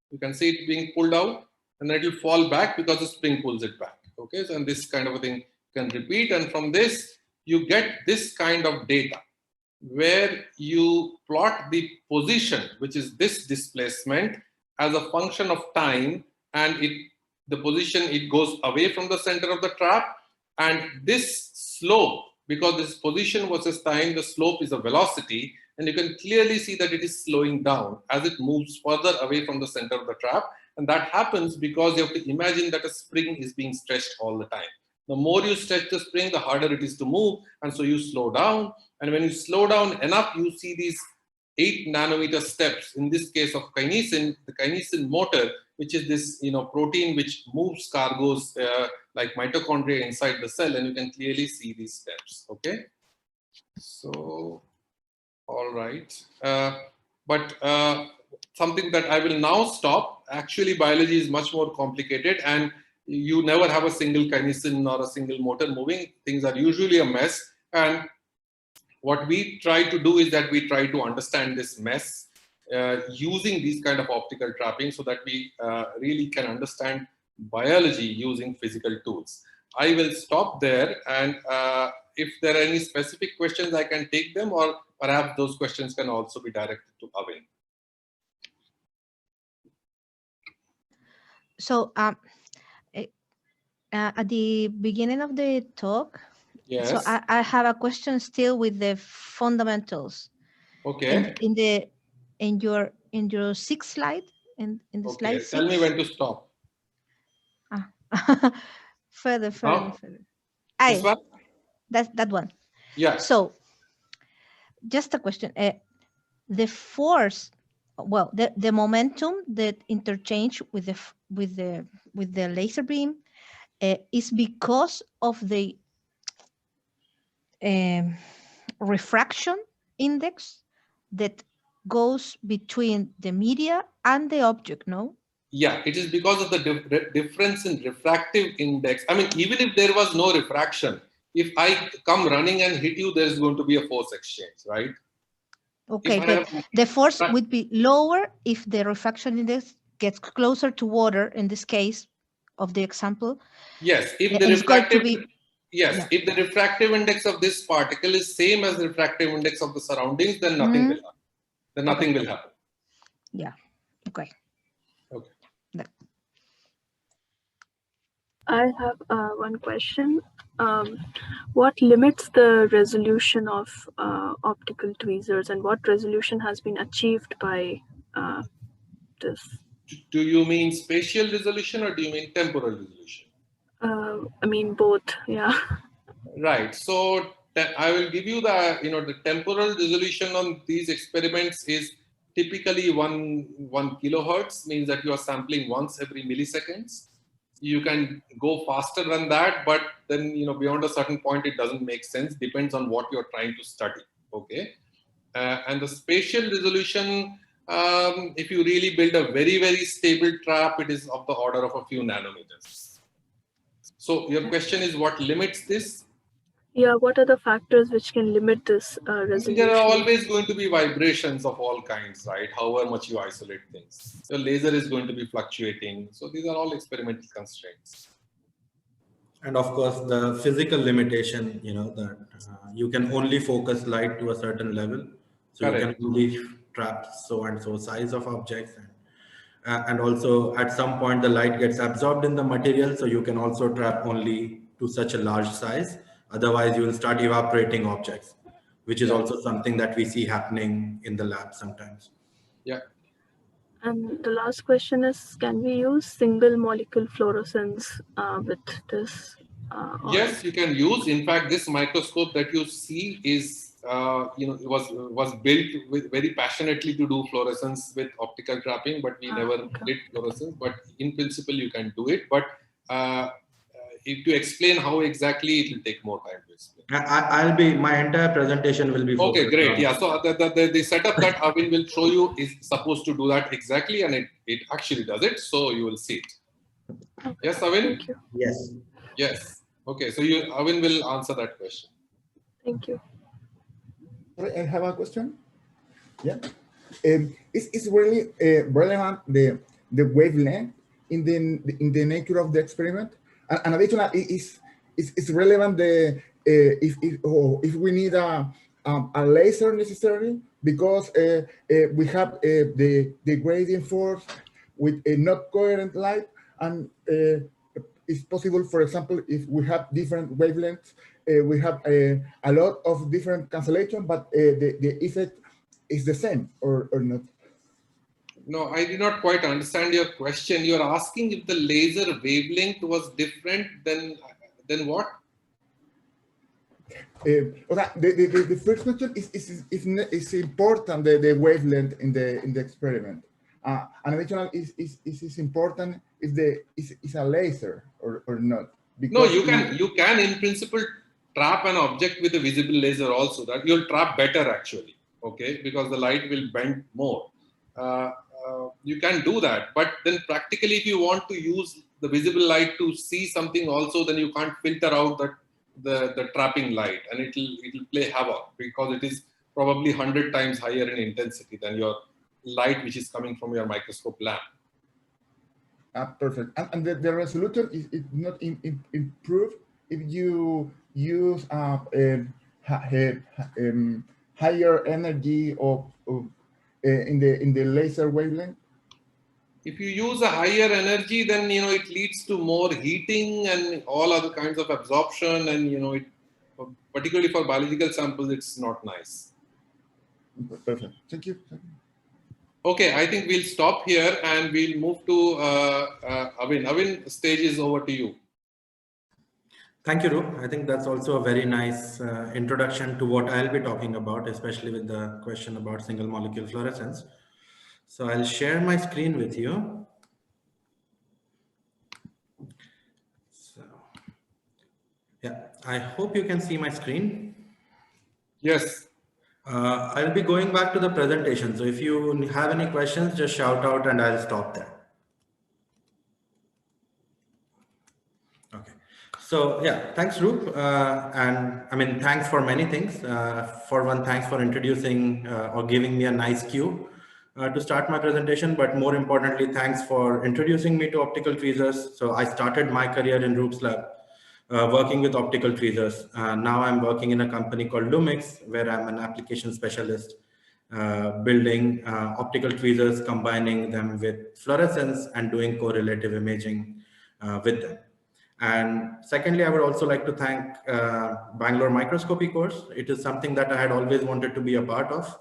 you can see it being pulled out, and then it will fall back because the spring pulls it back. Okay, so and this kind of a thing can repeat, and from this you get this kind of data where you plot the position, which is this displacement, as a function of time, and the position, it goes away from the center of the trap, and this slope, because this position versus time, the slope is a velocity, and you can clearly see that it is slowing down as it moves further away from the center of the trap. And that happens because you have to imagine that a spring is being stretched all the time. The more you stretch the spring, the harder it is to move, and so you slow down. And when you slow down enough, you see these 8 nanometer steps. In this case of kinesin, the kinesin motor, which is this protein which moves cargoes like mitochondria inside the cell, and you can clearly see these steps. Okay, so all right, but something that I will now stop. Actually, biology is much more complicated, and you never have a single kinesin or a single motor moving. Things are usually a mess, and what we try to do is that we try to understand this mess using these kind of optical trapping, so that we really can understand biology using physical tools. I will stop there, and if there are any specific questions, I can take them, or perhaps those questions can also be directed to Avin. So at the beginning of the talk, yes. So I have a question still with the fundamentals. Okay. In your sixth slide, in the slide 6. Tell me when to stop. Further. This one? That one. Yeah. So just a question. The force, well, the momentum that interchange with the laser beam is because of the refraction index that goes between the media and the object, no? Yeah, it is because of the difference in refractive index. I mean, even if there was no refraction, if I come running and hit you, there's going to be a force exchange, right? Okay, but the force would be lower if the refraction index gets closer to water, in this case of the example. Yes, if the and it's going to refractive, be, yes, yeah. if the refractive index of this particle is same as the refractive index of the surroundings, then nothing will happen. Then nothing will happen. Yeah. Okay. Okay. I have one question. What limits the resolution of optical tweezers, and what resolution has been achieved by this? Do you mean spatial resolution or do you mean temporal resolution? I mean both, yeah. Right. So I will give you the, the temporal resolution on these experiments is typically one kilohertz, means that you are sampling once every milliseconds. You can go faster than that, but then, beyond a certain point, it doesn't make sense. Depends on what you're trying to study. Okay. And the spatial resolution, if you really build a very, very stable trap, it is of the order of a few nanometers. So your question is what limits this? Yeah, what are the factors which can limit this resolution? There are always going to be vibrations of all kinds, right? However much you isolate things. Your laser is going to be fluctuating. So these are all experimental constraints. And of course, the physical limitation, that you can only focus light to a certain level. So Correct. You can only trap so and so size of objects. And also at some point, the light gets absorbed in the material. So you can also trap only to such a large size. Otherwise, you will start evaporating objects, which is also something that we see happening in the lab sometimes. Yeah. And the last question is, can we use single molecule fluorescence with this? Yes, you can use. In fact, this microscope that you see is, was built very passionately to do fluorescence with optical trapping, but we never did fluorescence. But in principle, you can do it. But if to explain how exactly, it will take more time to explain. My entire presentation will be focused. Okay, great. Yeah, so the setup that Avin will show you is supposed to do that exactly, and it actually does it. So you will see it. Yes, Avin? Thank you. Yes. Yes. Okay, so Avin will answer that question. Thank you. I have a question. Yeah, it's really relevant the wavelength in the nature of the experiment, and additionally, it's relevant if we need a laser necessarily, because we have the gradient force with a not coherent light, and it's possible, for example, if we have different wavelengths, we have a lot of different cancellation, but the effect is the same or not? No, I did not quite understand your question. You are asking if the laser wavelength was different than what? The first question is important, the wavelength in the experiment. And additional is important if it's a laser or not. No, you can in principle trap an object with a visible laser also. That you'll trap better actually, okay, because the light will bend more. You can do that, but then practically, if you want to use the visible light to see something also, then you can't filter out the trapping light, and it'll play havoc because it is probably 100 times higher in intensity than your light which is coming from your microscope lamp. Perfect. And the resolution is not improved if you use higher energy in the laser wavelength. If you use a higher energy, then it leads to more heating and all other kinds of absorption, and it, particularly for biological samples, it's not nice. Perfect. Thank you. Okay, I think we'll stop here and we'll move to Avin. Avin, the stage is over to you. Thank you, Roop. I think that's also a very nice introduction to what I'll be talking about, especially with the question about single molecule fluorescence. So I'll share my screen with you. So, yeah, I hope you can see my screen. Yes. I'll be going back to the presentation. So if you have any questions, just shout out and I'll stop there. Okay. So yeah, thanks, Roop. And I mean, thanks for many things. For one, thanks for introducing or giving me a nice cue to start my presentation. But more importantly, thanks for introducing me to optical tweezers. So I started my career in Roop's lab. Working with optical tweezers. Now I'm working in a company called Lumix, where I'm an application specialist, building optical tweezers, combining them with fluorescence and doing correlative imaging with them. And secondly, I would also like to thank Bangalore Microscopy course. It is something that I had always wanted to be a part of,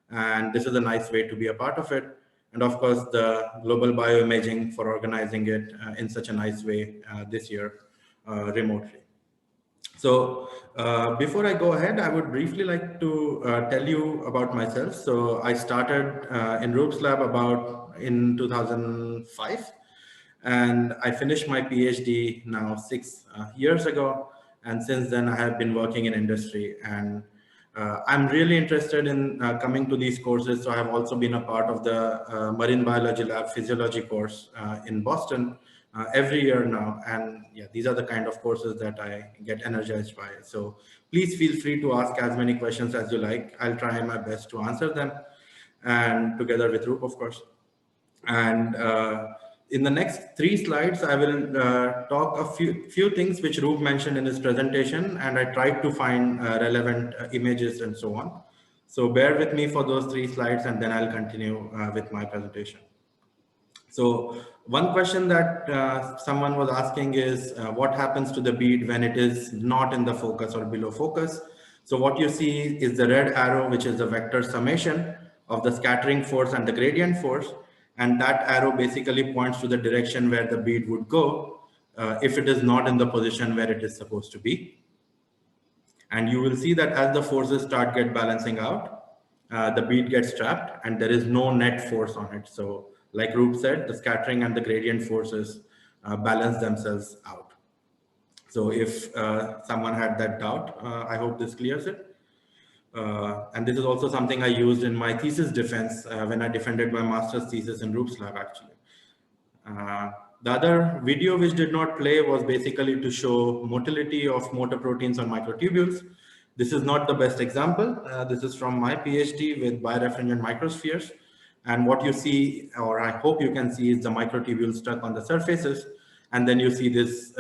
and this is a nice way to be a part of it. And of course, the Global Bioimaging for organizing it in such a nice way this year. Remotely. So before I go ahead, I would briefly like to tell you about myself. So I started in Roop's lab in 2005, and I finished my PhD now 6 years ago. And since then I have been working in industry, and I'm really interested in coming to these courses. So I have also been a part of the Marine Biology Lab Physiology course in Boston every year now. And yeah, these are the kind of courses that I get energized by. So please feel free to ask as many questions as you like. I'll try my best to answer them, and together with Roop, of course. And in the next 3 slides, I will talk a few things which Roop mentioned in his presentation, and I tried to find relevant images and so on. So bear with me for those 3 slides, and then I'll continue with my presentation. So one question that someone was asking is what happens to the bead when it is not in the focus or below focus? So what you see is the red arrow, which is the vector summation of the scattering force and the gradient force. And that arrow basically points to the direction where the bead would go if it is not in the position where it is supposed to be. And you will see that as the forces start balancing out, the bead gets trapped and there is no net force on it. So like Roop said, the scattering and the gradient forces balance themselves out. So if someone had that doubt, I hope this clears it. And this is also something I used in my thesis defense when I defended my master's thesis in Roop's lab, actually. The other video which did not play was basically to show motility of motor proteins on microtubules. This is not the best example. This is from my PhD with birefringent microspheres. And what you see, or I hope you can see, is the microtubule stuck on the surfaces. And then you see this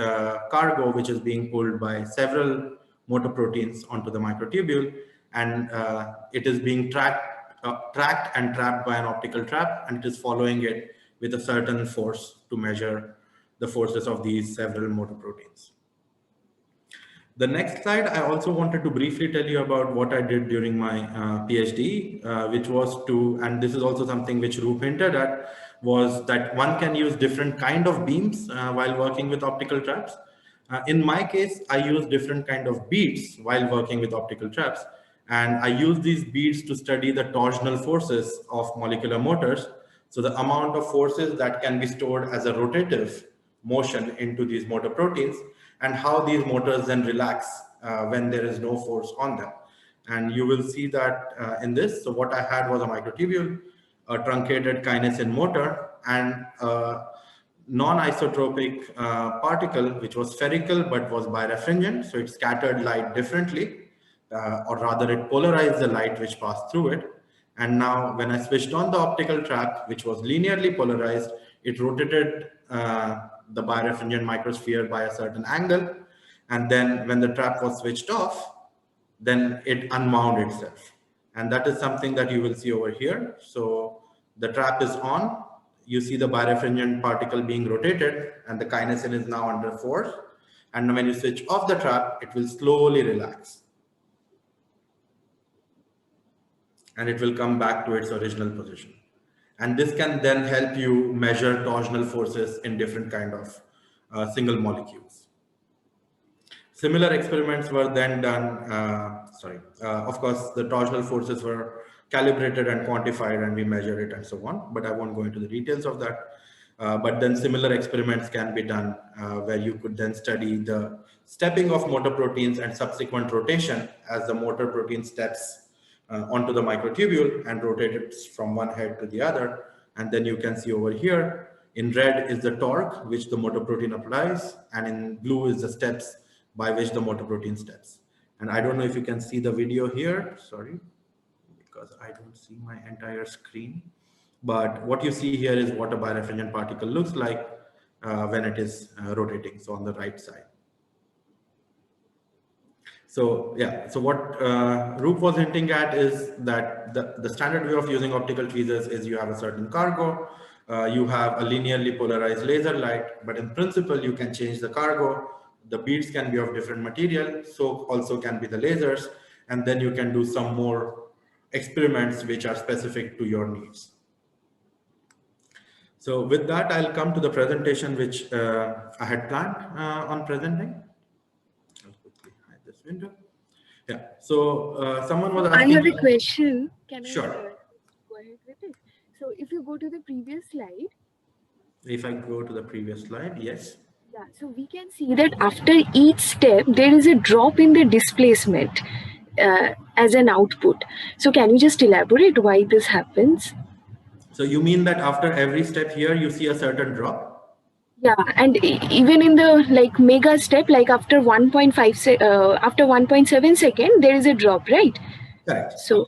cargo, which is being pulled by several motor proteins onto the microtubule. And it is being tracked and trapped by an optical trap, and it is following it with a certain force to measure the forces of these several motor proteins. The next slide, I also wanted to briefly tell you about what I did during my PhD, which was to, and this is also something which Roop hinted at, was that one can use different kind of beams while working with optical traps. In my case, I use different kind of beads while working with optical traps. And I use these beads to study the torsional forces of molecular motors. So the amount of forces that can be stored as a rotative motion into these motor proteins, and how these motors then relax when there is no force on them. And you will see that in this. So what I had was a microtubule, a truncated kinesin motor, and a non-isotropic particle, which was spherical but was birefringent. So it scattered light differently, or rather it polarized the light which passed through it. And now when I switched on the optical trap, which was linearly polarized, it rotated the birefringent microsphere by a certain angle. And then when the trap was switched off, then it unwound itself. And that is something that you will see over here. So the trap is on, you see the birefringent particle being rotated, and the kinesin is now under force. And when you switch off the trap, it will slowly relax. And it will come back to its original position. And this can then help you measure torsional forces in different kind of single molecules. Similar experiments were then done, of course, the torsional forces were calibrated and quantified, and we measured it and so on, but I won't go into the details of that. But then similar experiments can be done where you could then study the stepping of motor proteins and subsequent rotation as the motor protein steps onto the microtubule and rotate it from one head to the other. And then you can see over here, in red is the torque which the motor protein applies, and in blue is the steps by which the motor protein steps. And I don't know if you can see the video here, sorry, because I don't see my entire screen. But what you see here is what a birefringent particle looks like when it is rotating, so on the right side. So yeah, so what Roop was hinting at is that the standard way of using optical tweezers is you have a certain cargo, you have a linearly polarized laser light, but in principle you can change the cargo. The beads can be of different material, so also can be the lasers, and then you can do some more experiments which are specific to your needs. So with that, I'll come to the presentation which I had planned on presenting. I'll quickly hide this window. Yeah, so someone was asking. I have a question. Can Sure. I go ahead with it? So if you go to the previous slide. If I go to the previous slide, yes. Yeah, so we can see that after each step, there is a drop in the displacement as an output. So can you just elaborate why this happens? So you mean that after every step here, you see a certain drop? Yeah, and even in the like mega step, like after 1.7 second, there is a drop, right? Correct. So,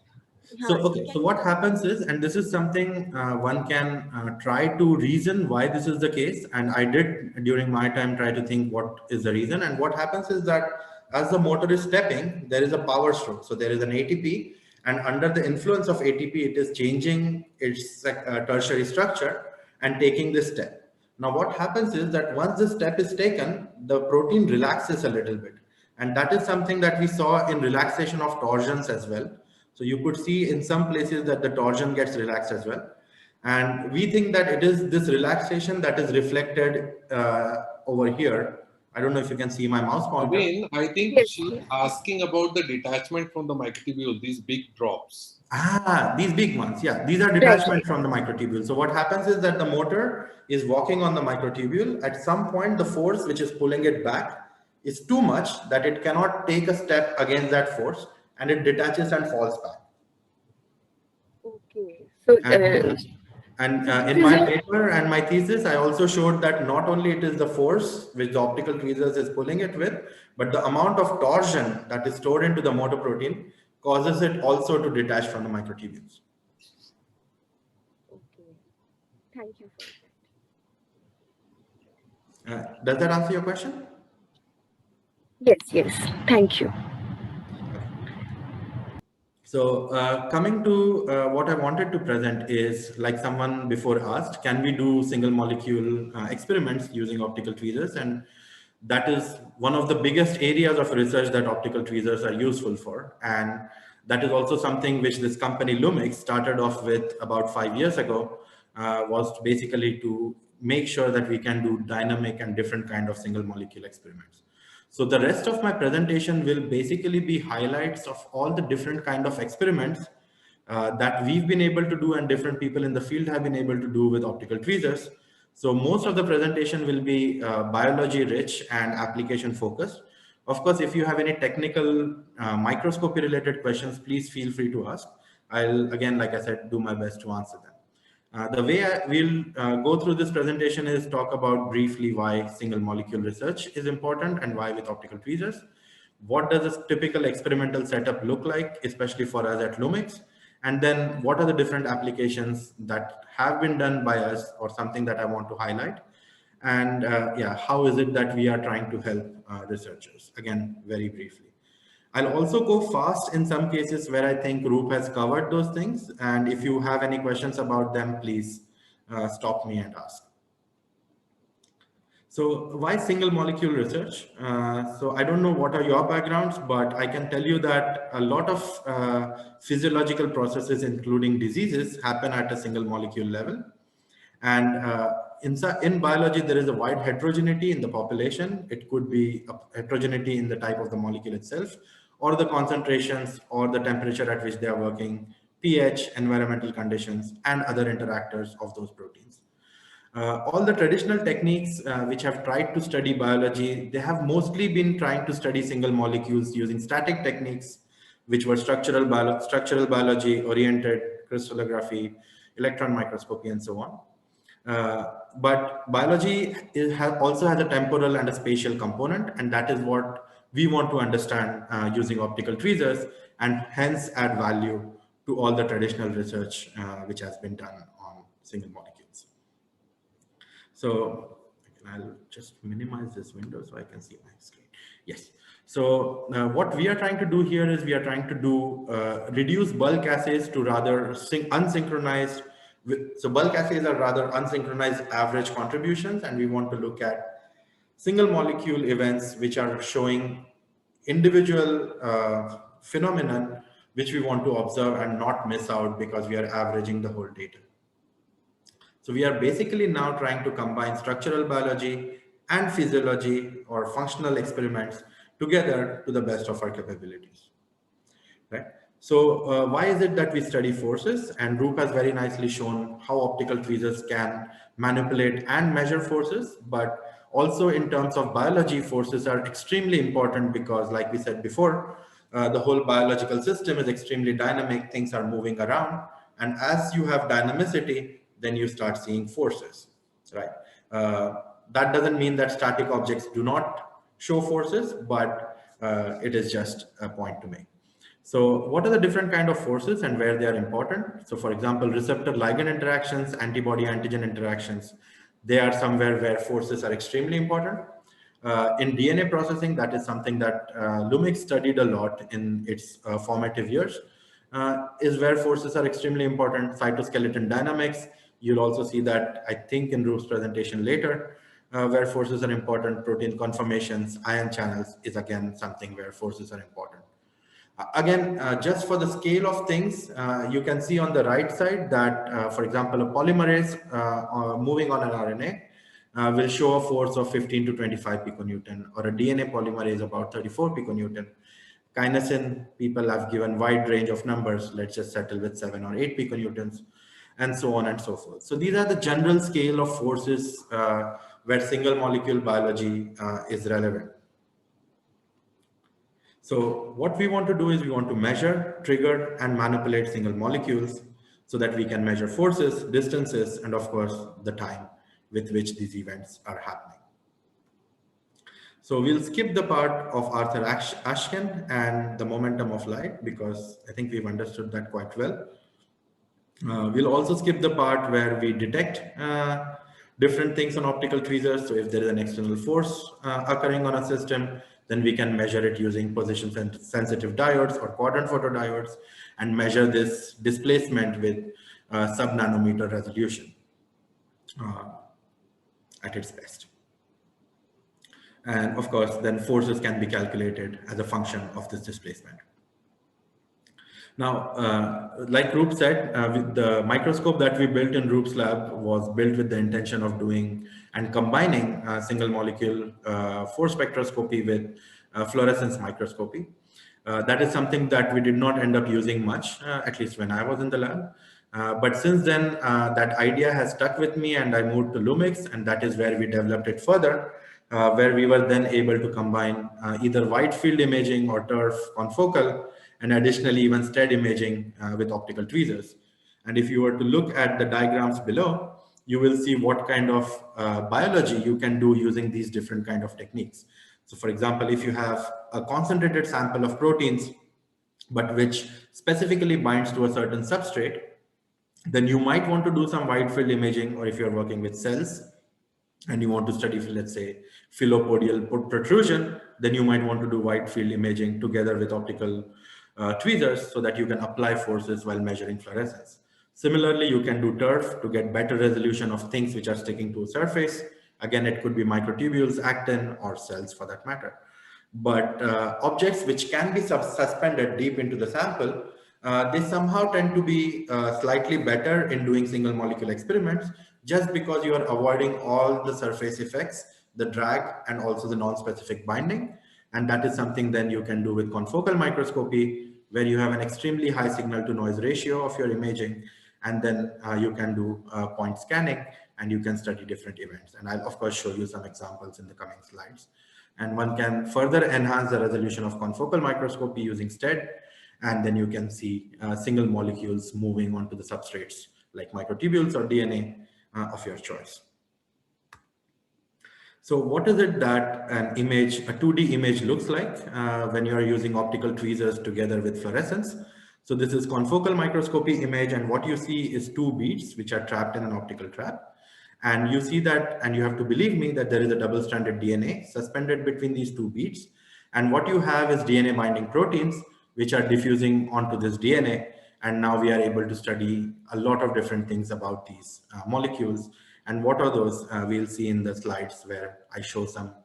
okay, so what happens is, and this is something one can try to reason why this is the case. And I did during my time try to think what is the reason. And what happens is that as the motor is stepping, there is a power stroke. So there is an ATP, and under the influence of ATP, it is changing its tertiary structure and taking this step. Now, what happens is that once the step is taken, the protein relaxes a little bit. And that is something that we saw in relaxation of torsions as well. So you could see in some places that the torsion gets relaxed as well. And we think that it is this relaxation that is reflected over here. I don't know if you can see my mouse pointer. I think she's asking about the detachment from the microtubule, these big drops. Ah, these big ones. Yeah, these are detachment from the microtubule. So what happens is that the motor is walking on the microtubule. At some point, the force which is pulling it back is too much that it cannot take a step against that force, and it detaches and falls back. okay. So, And in my paper and my thesis, I also showed that not only it is the force which the optical tweezers is pulling it with, but the amount of torsion that is stored into the motor protein causes it also to detach from the microtubules. okay. Thank you for that. Does that answer your question? Yes. Thank you. So coming to what I wanted to present is, like someone before asked, can we do single molecule experiments using optical tweezers? And that is one of the biggest areas of research that optical tweezers are useful for. And that is also something which this company Lumix started off with about 5 years ago, was basically to make sure that we can do dynamic and different kind of single molecule experiments. So the rest of my presentation will basically be highlights of all the different kind of experiments that we've been able to do and different people in the field have been able to do with optical tweezers. So most of the presentation will be biology rich and application focused. Of course, if you have any technical microscopy related questions, please feel free to ask. I'll, again, like I said, do my best to answer them. The way we'll go through this presentation is talk about briefly why single molecule research is important and why with optical tweezers. What does a typical experimental setup look like, especially for us at Lumix? And then what are the different applications that have been done by us or something that I want to highlight? And yeah, how is it that we are trying to help researchers? Again, very briefly. I'll also go fast in some cases where I think Roop has covered those things. And if you have any questions about them, please stop me and ask. So why single molecule research? So I don't know what are your backgrounds, but I can tell you that a lot of physiological processes, including diseases, happen at a single molecule level. And in biology, there is a wide heterogeneity in the population. It could be a heterogeneity in the type of the molecule itself, or the concentrations, or the temperature at which they are working, pH, environmental conditions, and other interactors of those proteins. All the traditional techniques which have tried to study biology, they have mostly been trying to study single molecules using static techniques, which were structural biology, oriented crystallography, electron microscopy, and so on. But biology also has a temporal and a spatial component, and that is what we want to understand using optical tweezers, and hence add value to all the traditional research which has been done on single molecules. So I'll just minimize this window so I can see my screen. Yes. So what we are trying to do here is we are trying to do reduce bulk assays to rather unsynchronized. So bulk assays are rather unsynchronized average contributions, and we want to look at single molecule events which are showing individual phenomenon which we want to observe and not miss out because we are averaging the whole data. So we are basically now trying to combine structural biology and physiology or functional experiments together to the best of our capabilities, right? So why is it that we study forces? And Roop has very nicely shown how optical tweezers can manipulate and measure forces, but also in terms of biology, forces are extremely important because, like we said before, the whole biological system is extremely dynamic, things are moving around, and as you have dynamicity, then you start seeing forces, right? That doesn't mean that static objects do not show forces, but it is just a point to make. So what are the different kind of forces and where they are important? So for example, receptor ligand interactions, antibody antigen interactions, they are somewhere where forces are extremely important. In DNA processing, that is something that Lumix studied a lot in its formative years, is where forces are extremely important. Cytoskeleton dynamics, you'll also see that, I think, in Roop's presentation later, where forces are important. Protein conformations, ion channels is again something where forces are important. Again, just for the scale of things, you can see on the right side that, for example, a polymerase moving on an RNA will show a force of 15 to 25 piconewton, or a DNA polymerase about 34 piconewton. Kinesin, people have given wide range of numbers. Let's just settle with 7 or 8 piconewtons, and so on and so forth. So these are the general scale of forces where single molecule biology is relevant. So what we want to do is we want to measure, trigger, and manipulate single molecules so that we can measure forces, distances, and of course, the time with which these events are happening. So we'll skip the part of Arthur Ashken and the momentum of light because I think we've understood that quite well. We'll also skip the part where we detect different things on optical tweezers. So if there is an external force occurring on a system, then we can measure it using position sensitive diodes or quadrant photodiodes and measure this displacement with sub-nanometer resolution at its best. And of course, then forces can be calculated as a function of this displacement. Now, like Roop said, with the microscope that we built in Roop's lab was built with the intention of doing and combining single molecule force spectroscopy with fluorescence microscopy. That is something that we did not end up using much, at least when I was in the lab. But since then, that idea has stuck with me and I moved to Lumix, and that is where we developed it further, where we were then able to combine either wide field imaging or TURF confocal, and additionally even STED imaging with optical tweezers. And if you were to look at the diagrams below, you will see what kind of biology you can do using these different kind of techniques. So for example, if you have a concentrated sample of proteins, but which specifically binds to a certain substrate, then you might want to do some wide field imaging, or if you're working with cells and you want to study, let's say, filopodial protrusion, then you might want to do wide field imaging together with optical tweezers so that you can apply forces while measuring fluorescence. Similarly, you can do TURF to get better resolution of things which are sticking to a surface. Again, it could be microtubules, actin, or cells for that matter. But objects which can be suspended deep into the sample, they somehow tend to be slightly better in doing single molecule experiments just because you are avoiding all the surface effects, the drag, and also the non-specific binding. And that is something then you can do with confocal microscopy, where you have an extremely high signal to noise ratio of your imaging. And then you can do point scanning and you can study different events. And I'll of course show you some examples in the coming slides. And one can further enhance the resolution of confocal microscopy using STED. And then you can see single molecules moving onto the substrates like microtubules or DNA of your choice. So what is it that an image, a 2D image looks like when you're using optical tweezers together with fluorescence? So this is confocal microscopy image, and what you see is two beads which are trapped in an optical trap. And you see that, and you have to believe me that there is a double-stranded DNA suspended between these two beads. And what you have is DNA binding proteins which are diffusing onto this DNA. And now we are able to study a lot of different things about these molecules. And what are those? We'll see in the slides where I show some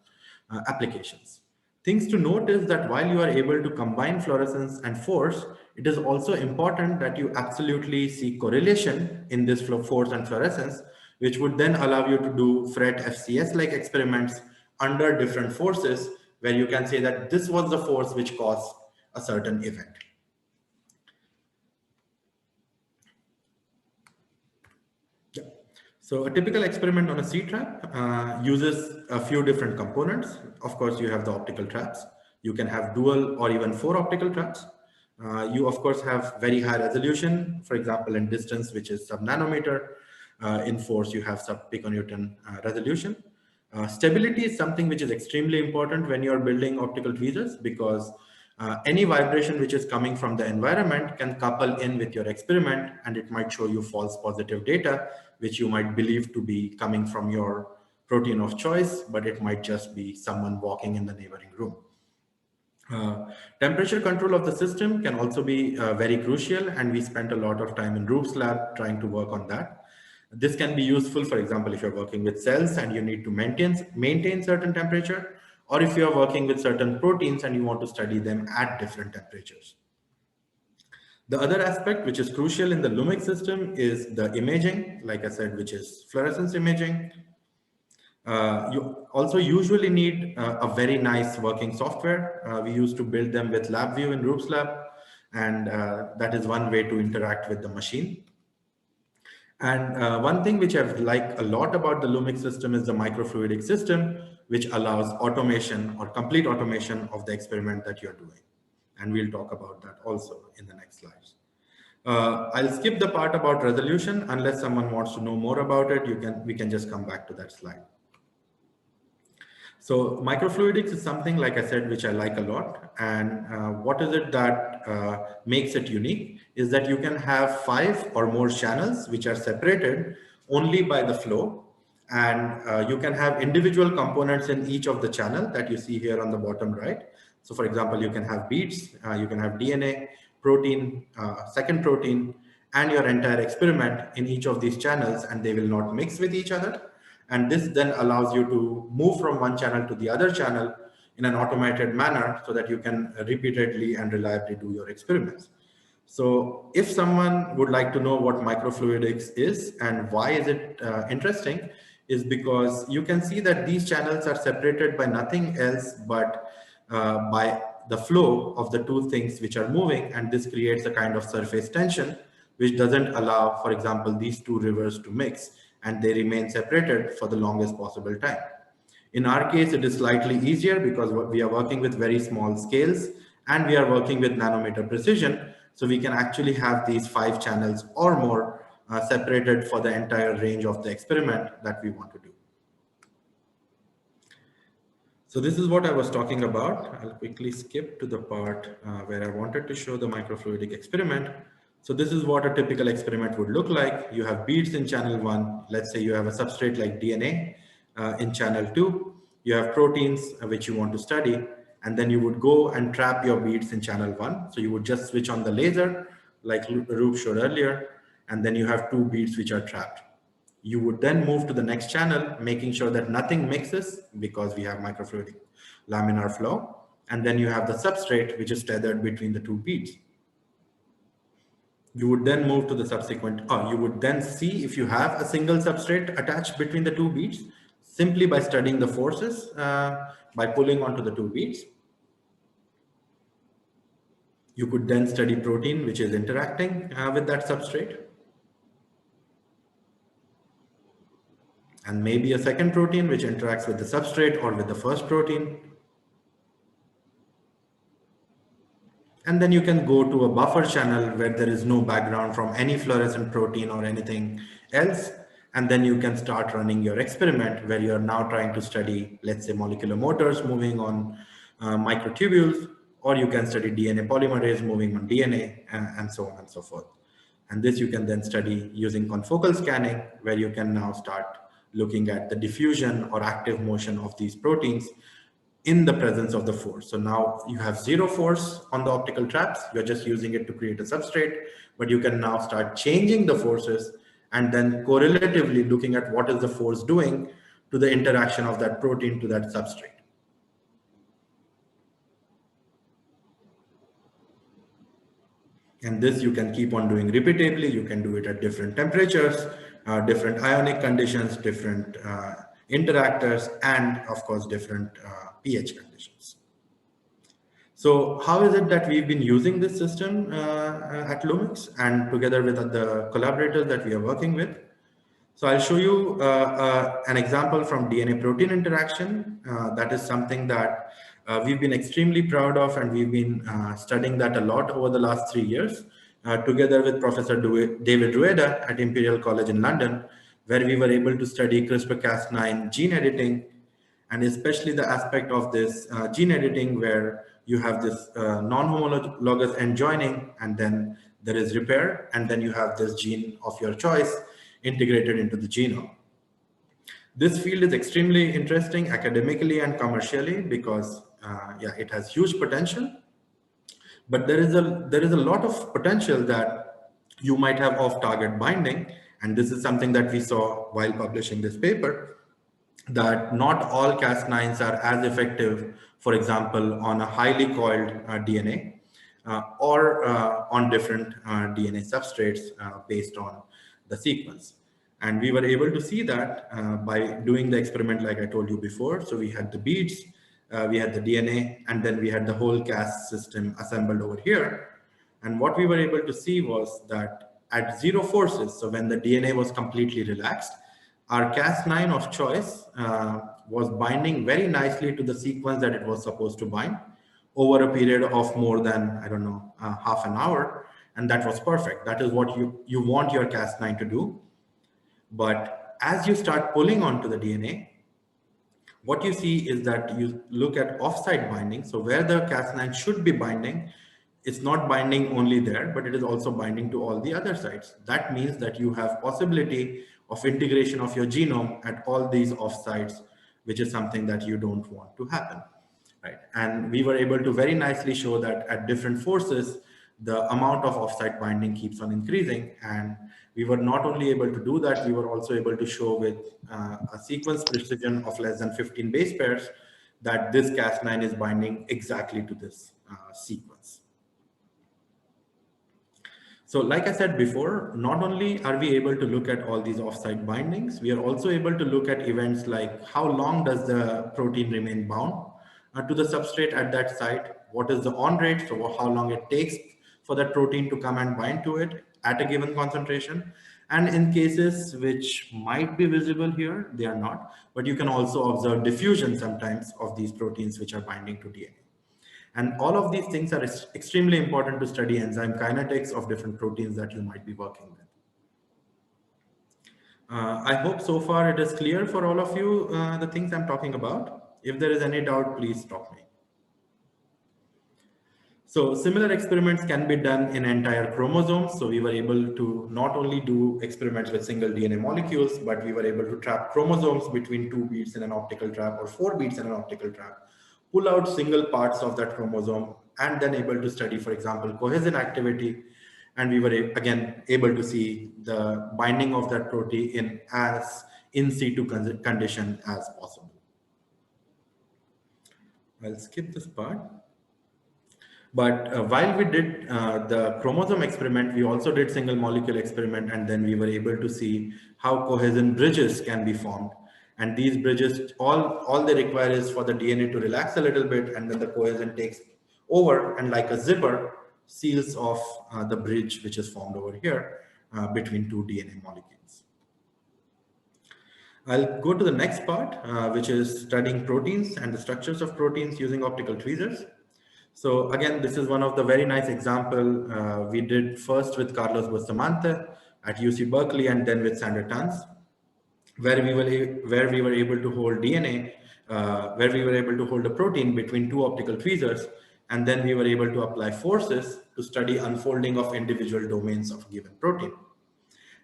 applications. Things to note is that while you are able to combine fluorescence and force, it is also important that you absolutely see correlation in this force and fluorescence, which would then allow you to do FRET FCS-like experiments under different forces, where you can say that this was the force which caused a certain event. Yeah. So a typical experiment on a C-trap uses a few different components. Of course, you have the optical traps. You can have dual or even 4 optical traps. You, of course, have very high resolution, for example, in distance, which is sub-nanometer. In force, you have sub-piconewton resolution. Stability is something which is extremely important when you're building optical tweezers, because any vibration which is coming from the environment can couple in with your experiment, and it might show you false positive data, which you might believe to be coming from your protein of choice, but it might just be someone walking in the neighboring room. Temperature control of the system can also be very crucial, and we spent a lot of time in Roop's lab trying to work on that. This can be useful, for example, if you're working with cells and you need to maintain certain temperature, or if you're working with certain proteins and you want to study them at different temperatures. The other aspect which is crucial in the Lumix system is the imaging, like I said, which is fluorescence imaging. You also usually need a very nice working software. We used to build them with LabVIEW in Roop's lab, and that is one way to interact with the machine. And one thing which I like a lot about the Lumix system is the microfluidic system, which allows automation or complete automation of the experiment that you're doing. And we'll talk about that also in the next slides. I'll skip the part about resolution unless someone wants to know more about it. We can just come back to that slide. So microfluidics is something, like I said, which I like a lot. And what is it that makes it unique is that you can have 5 or more channels which are separated only by the flow. And you can have individual components in each of the channel that you see here on the bottom right. So for example, you can have beads, you can have DNA, protein, second protein, and your entire experiment in each of these channels, and they will not mix with each other. And this then allows you to move from one channel to the other channel in an automated manner so that you can repeatedly and reliably do your experiments. So if someone would like to know what microfluidics is and why is it interesting, is because you can see that these channels are separated by nothing else but by the flow of the two things which are moving, and this creates a kind of surface tension which doesn't allow, for example, these two rivers to mix, and they remain separated for the longest possible time. In our case, it is slightly easier because we are working with very small scales and we are working with nanometer precision. So we can actually have these 5 channels or more separated for the entire range of the experiment that we want to do. So this is what I was talking about. I'll quickly skip to the part where I wanted to show the microfluidic experiment. So this is what a typical experiment would look like. You have beads in channel 1. Let's say you have a substrate like DNA in channel 2. You have proteins which you want to study, and then you would go and trap your beads in channel 1. So you would just switch on the laser like Roop showed earlier, and then you have 2 beads which are trapped. You would then move to the next channel, making sure that nothing mixes because we have microfluidic laminar flow. And then you have the substrate which is tethered between the 2 beads. You would then move to the subsequent, you would then see if you have a single substrate attached between the 2 beads simply by studying the forces by pulling onto the 2 beads. You could then study protein which is interacting with that substrate. And maybe a second protein which interacts with the substrate or with the first protein. And then you can go to a buffer channel where there is no background from any fluorescent protein or anything else. And then you can start running your experiment where you're now trying to study, let's say, molecular motors moving on microtubules, or you can study DNA polymerase moving on DNA, and so on and so forth. And this you can then study using confocal scanning, where you can now start looking at the diffusion or active motion of these proteins in the presence of the force. So now you have zero force on the optical traps. You're just using it to create a substrate, but you can now start changing the forces and then correlatively looking at what is the force doing to the interaction of that protein to that substrate. And this you can keep on doing repeatedly. You can do it at different temperatures, different ionic conditions, different interactors, and of course, different pH conditions. So how is it that we've been using this system at Lumix and together with the collaborators that we are working with? So I'll show you an example from DNA protein interaction. That is something that we've been extremely proud of, and we've been studying that a lot over the last 3 years, together with Professor David Rueda at Imperial College in London, where we were able to study CRISPR-Cas9 gene editing, and especially the aspect of this gene editing where you have this non-homologous end joining, and then there is repair, and then you have this gene of your choice integrated into the genome. This field is extremely interesting academically and commercially because yeah, it has huge potential, but there is a lot of potential that you might have off-target binding, and this is something that we saw while publishing this paper, that not all Cas9s are as effective, for example, on a highly coiled DNA or on different DNA substrates based on the sequence. And we were able to see that by doing the experiment like I told you before. So we had the beads, we had the DNA, and then we had the whole Cas system assembled over here. And what we were able to see was that at zero forces, so when the DNA was completely relaxed, our Cas9 of choice was binding very nicely to the sequence that it was supposed to bind over a period of more than, I don't know, half an hour. And that was perfect. That is what you want your Cas9 to do. But as you start pulling onto the DNA, what you see is that you look at offsite binding. So where the Cas9 should be binding, it's not binding only there, but it is also binding to all the other sites. That means that you have possibility of integration of your genome at all these offsites, which is something that you don't want to happen, right? And we were able to very nicely show that at different forces, the amount of offsite binding keeps on increasing. And we were not only able to do that, we were also able to show with a sequence precision of less than 15 base pairs that this Cas9 is binding exactly to this sequence. So like I said before, not only are we able to look at all these offsite bindings, we are also able to look at events like how long does the protein remain bound to the substrate at that site, what is the on rate, so how long it takes for that protein to come and bind to it at a given concentration. And in cases which might be visible here, they are not, but you can also observe diffusion sometimes of these proteins which are binding to DNA. And all of these things are extremely important to study enzyme kinetics of different proteins that you might be working with. I hope so far it is clear for all of you, the things I'm talking about. If there is any doubt, please stop me. So similar experiments can be done in entire chromosomes. So we were able to not only do experiments with single DNA molecules, but we were able to trap chromosomes between 2 beads in an optical trap or 4 beads in an optical trap, pull out single parts of that chromosome, and then able to study, for example, cohesion activity. And we were again able to see the binding of that protein in as in situ condition as possible. I'll skip this part. But while we did the chromosome experiment, we also did single molecule experiment, and then we were able to see how cohesion bridges can be formed. And these bridges, all they require is for the DNA to relax a little bit, and then the cohesion takes over and like a zipper seals off the bridge which is formed over here between 2 DNA molecules. I'll go to the next part, which is studying proteins and the structures of proteins using optical tweezers. So again, this is one of the very nice example we did first with Carlos Bustamante at UC Berkeley and then with Sander Tanz, where we were able to hold DNA, where we were able to hold a protein between two optical tweezers, and then we were able to apply forces to study unfolding of individual domains of a given protein.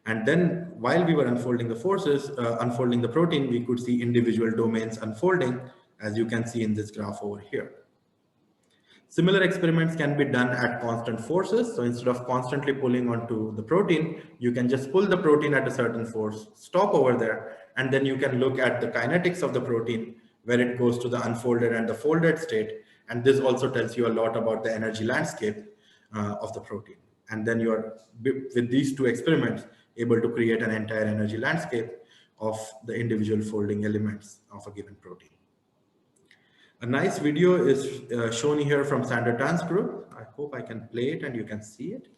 And then while we were unfolding the forces, unfolding the protein, we could see individual domains unfolding, as you can see in this graph over here. Similar experiments can be done at constant forces. So instead of constantly pulling onto the protein, you can just pull the protein at a certain force, stop over there, and then you can look at the kinetics of the protein, where it goes to the unfolded and the folded state. And this also tells you a lot about the energy landscape of the protein. And then you are, with these two experiments, able to create an entire energy landscape of the individual folding elements of a given protein. A nice video is shown here from Sander Tan's group. I hope I can play it and you can see it.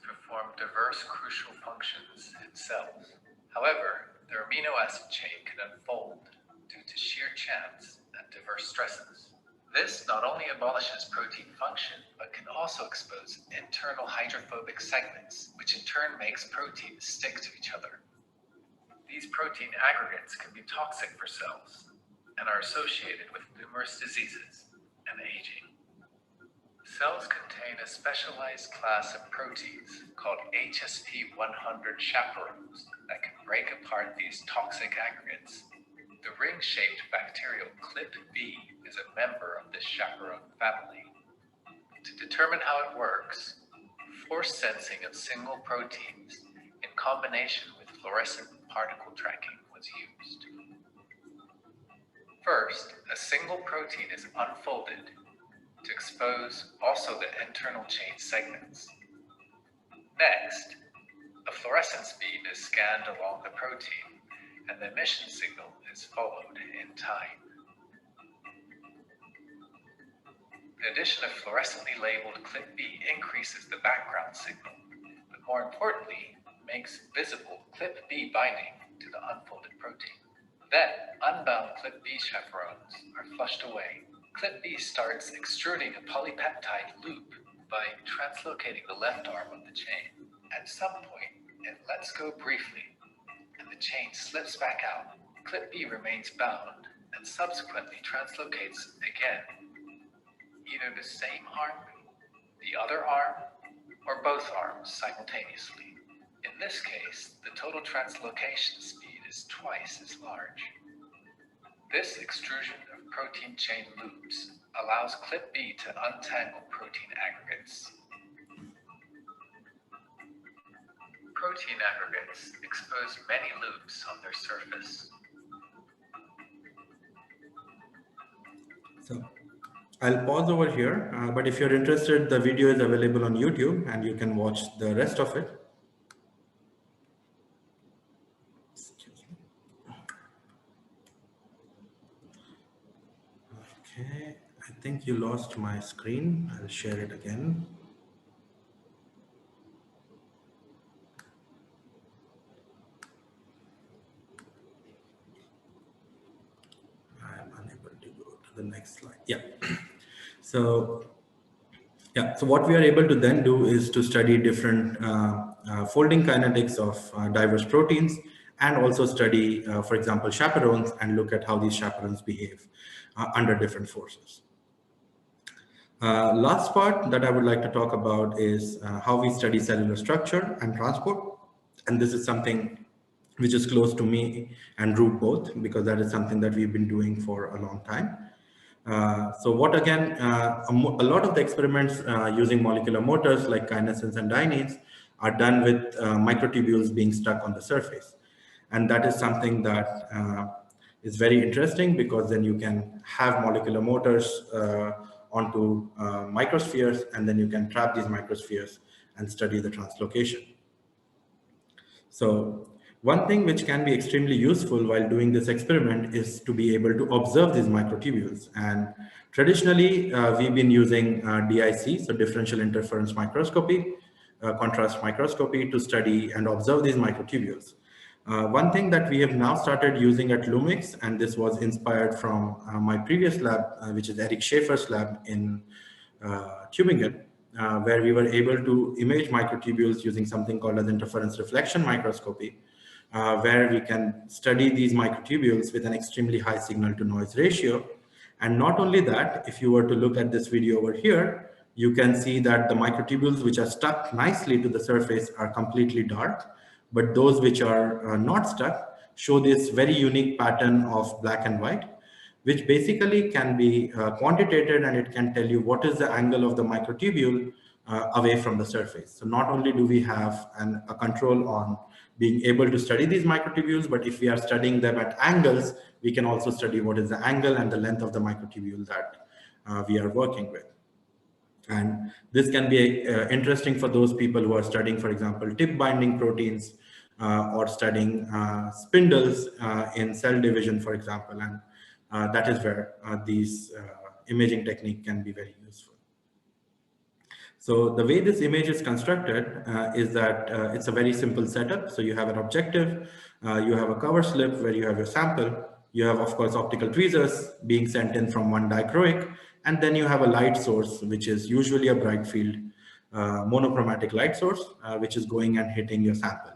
Perform diverse crucial functions in cells. However, the amino acid chain can unfold due to sheer chance and diverse stresses. This not only abolishes protein function, but can also expose internal hydrophobic segments, which in turn makes proteins stick to each other. These protein aggregates can be toxic for cells and are associated with numerous diseases and aging. Cells contain a specialized class of proteins called HSP100 chaperones that can break apart these toxic aggregates. The ring-shaped bacterial clip B is a member of this chaperone family. To determine how it works, force sensing of single proteins in combination with fluorescent particle tracking was used. First, a single protein is unfolded to expose also the internal chain segments. Next, a fluorescence beam is scanned along the protein and the emission signal is followed in time. The addition of fluorescently labeled clip B increases the background signal, but more importantly, makes visible clip B binding to the unfolded protein. Then, unbound clip B chaperones are flushed away. Clip B starts extruding a polypeptide loop by translocating the left arm of the chain. At some point, it lets go briefly, and the chain slips back out. Clip B remains bound and subsequently translocates again, either the same arm, the other arm, or both arms simultaneously. In this case, the total translocation speed is twice as large. This extrusion of protein chain loops allows clip B to untangle protein aggregates. Protein aggregates expose many loops on their surface. So I'll pause over here, but if you're interested, the video is available on YouTube and you can watch the rest of it. Okay, I think you lost my screen. I'll share it again. I'm unable to go to the next slide. Yeah. So what we are able to then do is to study different folding kinetics of diverse proteins, and also study, for example, chaperones, and look at how these chaperones behave under different forces. Last part that I would like to talk about is how we study cellular structure and transport. And this is something which is close to me and Roop both, because that is something that we've been doing for a long time. So what again, a lot of the experiments using molecular motors like kinesins and dyneins are done with microtubules being stuck on the surface. And that is something that is very interesting, because then you can have molecular motors onto microspheres, and then you can trap these microspheres and study the translocation. So one thing which can be extremely useful while doing this experiment is to be able to observe these microtubules. And traditionally, we've been using DIC, so differential interference microscopy, contrast microscopy, to study and observe these microtubules. One thing that we have now started using at Lumix, and this was inspired from my previous lab, which is Eric Schaefer's lab in Tübingen, where we were able to image microtubules using something called as interference reflection microscopy, where we can study these microtubules with an extremely high signal to noise ratio. And not only that, if you were to look at this video over here, you can see that the microtubules which are stuck nicely to the surface are completely dark, but those which are not stuck show this very unique pattern of black and white, which basically can be quantitated, and it can tell you what is the angle of the microtubule away from the surface. So not only do we have a control on being able to study these microtubules, but if we are studying them at angles, we can also study what is the angle and the length of the microtubule that we are working with. And this can be interesting for those people who are studying, for example, tip binding proteins or studying spindles in cell division, for example. And that is where these imaging technique can be very useful. So the way this image is constructed is that it's a very simple setup. So you have an objective, you have a cover slip where you have your sample, you have, of course, optical tweezers being sent in from one dichroic, and then you have a light source, which is usually a bright field monochromatic light source, which is going and hitting your sample.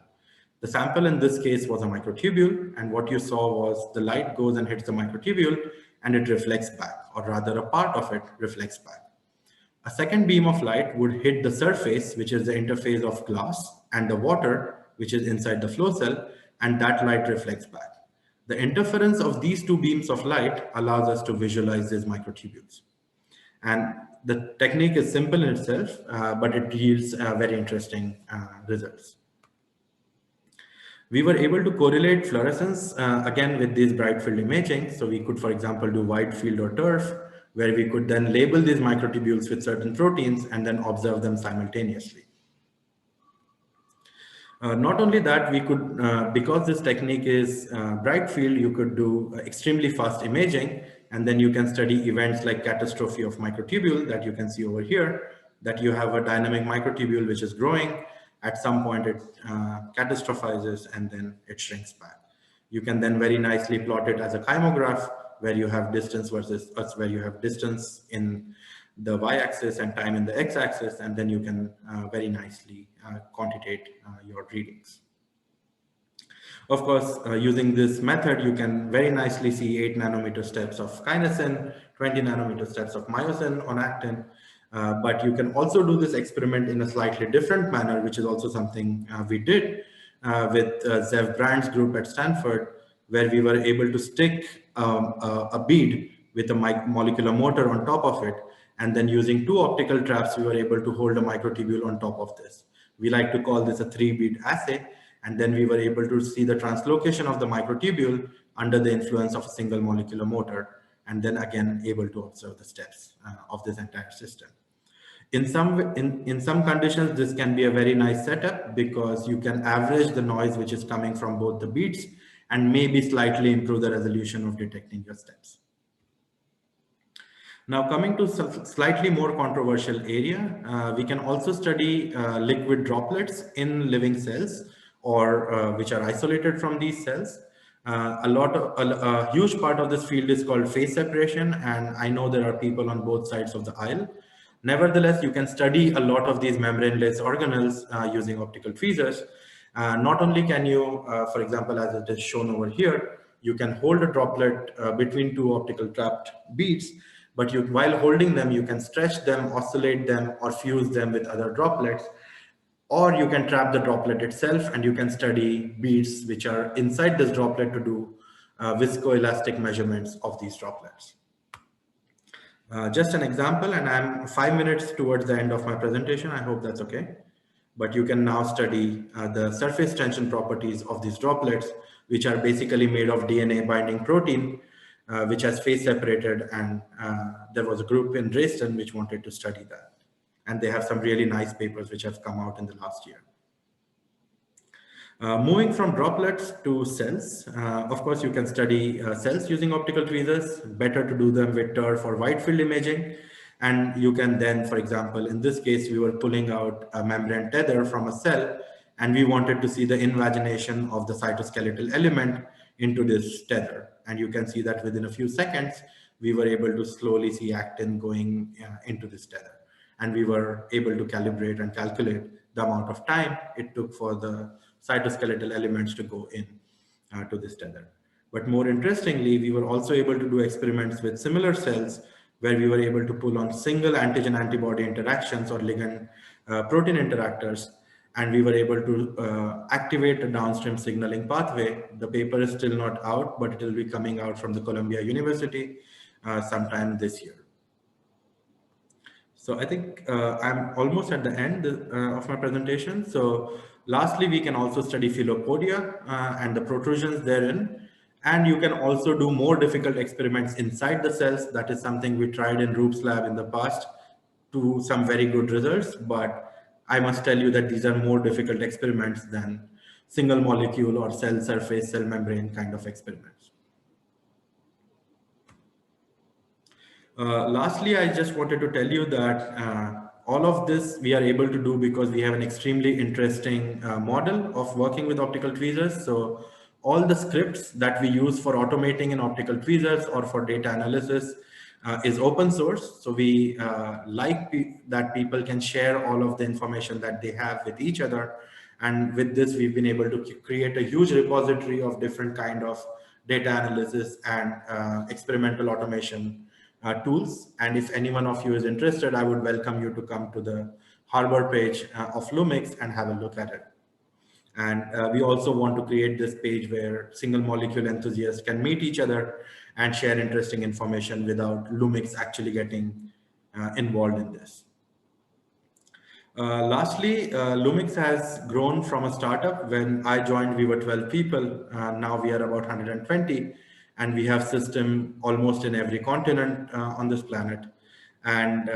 The sample in this case was a microtubule, and what you saw was the light goes and hits the microtubule and it reflects back, or rather a part of it reflects back. A second beam of light would hit the surface, which is the interface of glass, and the water, which is inside the flow cell, and that light reflects back. The interference of these two beams of light allows us to visualize these microtubules. And the technique is simple in itself, but it yields very interesting results. We were able to correlate fluorescence again with this bright field imaging. So we could, for example, do wide field or turf, where we could then label these microtubules with certain proteins and then observe them simultaneously. Not only that, we could, because this technique is bright field, you could do extremely fast imaging, and then you can study events like catastrophe of microtubule that you can see over here, that you have a dynamic microtubule which is growing. At some point it catastrophizes and then it shrinks back. You can then very nicely plot it as a chymograph, where you have distance versus where you have distance in the y-axis and time in the x-axis, and then you can very nicely quantitate your readings. Of course, using this method, you can very nicely see 8 nanometer steps of kinesin, 20 nanometer steps of myosin on actin, but you can also do this experiment in a slightly different manner, which is also something we did with Zev Brand's group at Stanford, where we were able to stick a bead with a molecular motor on top of it, and then using 2 optical traps, we were able to hold a microtubule on top of this. We like to call this a 3-bead assay, and then we were able to see the translocation of the microtubule under the influence of a single molecular motor, and then again able to observe the steps of this entire system. In some conditions, this can be a very nice setup because you can average the noise which is coming from both the beads and maybe slightly improve the resolution of detecting your steps. Now, coming to some slightly more controversial area, we can also study liquid droplets in living cells, or which are isolated from these cells. A huge part of this field is called phase separation, and I know there are people on both sides of the aisle. Nevertheless, you can study a lot of these membraneless organelles using optical tweezers. Not only can you, for example, as it is shown over here, you can hold a droplet between 2 optical trapped beads, but while holding them, you can stretch them, oscillate them, or fuse them with other droplets, or you can trap the droplet itself and you can study beads which are inside this droplet to do viscoelastic measurements of these droplets. Just an example, and I'm 5 minutes towards the end of my presentation. I hope that's okay. But you can now study the surface tension properties of these droplets, which are basically made of DNA binding protein, which has phase separated, and there was a group in Dresden which wanted to study that. And they have some really nice papers which have come out in the last year. Moving from droplets to cells, of course, you can study cells using optical tweezers. Better to do them with turf or wide field imaging. And you can then, for example, in this case, we were pulling out a membrane tether from a cell, and we wanted to see the invagination of the cytoskeletal element into this tether. And you can see that within a few seconds, we were able to slowly see actin going into this tether. And we were able to calibrate and calculate the amount of time it took for the cytoskeletal elements to go in to this tether. But more interestingly, we were also able to do experiments with similar cells where we were able to pull on single antigen-antibody interactions or ligand protein interactors, and we were able to activate a downstream signaling pathway. The paper is still not out, but it will be coming out from the Columbia University sometime this year. So I think I'm almost at the end of my presentation. So lastly, we can also study philopodia and the protrusions therein. And you can also do more difficult experiments inside the cells. That is something we tried in Roop's lab in the past to some very good results. But I must tell you that these are more difficult experiments than single molecule or cell surface, cell membrane kind of experiments. Lastly, I just wanted to tell you that all of this we are able to do because we have an extremely interesting model of working with optical tweezers. So all the scripts that we use for automating in optical tweezers or for data analysis is open source. So we like that people can share all of the information that they have with each other. And with this, we've been able to create a huge repository of different kind of data analysis and experimental automation tools. And if any one of you is interested, I would welcome you to come to the Harbor page of Lumix and have a look at it. And we also want to create this page where single molecule enthusiasts can meet each other and share interesting information without Lumix actually getting involved in this. Lastly, Lumix has grown from a startup. When I joined, we were 12 people. Now we are about 120. And we have system almost in every continent on this planet. And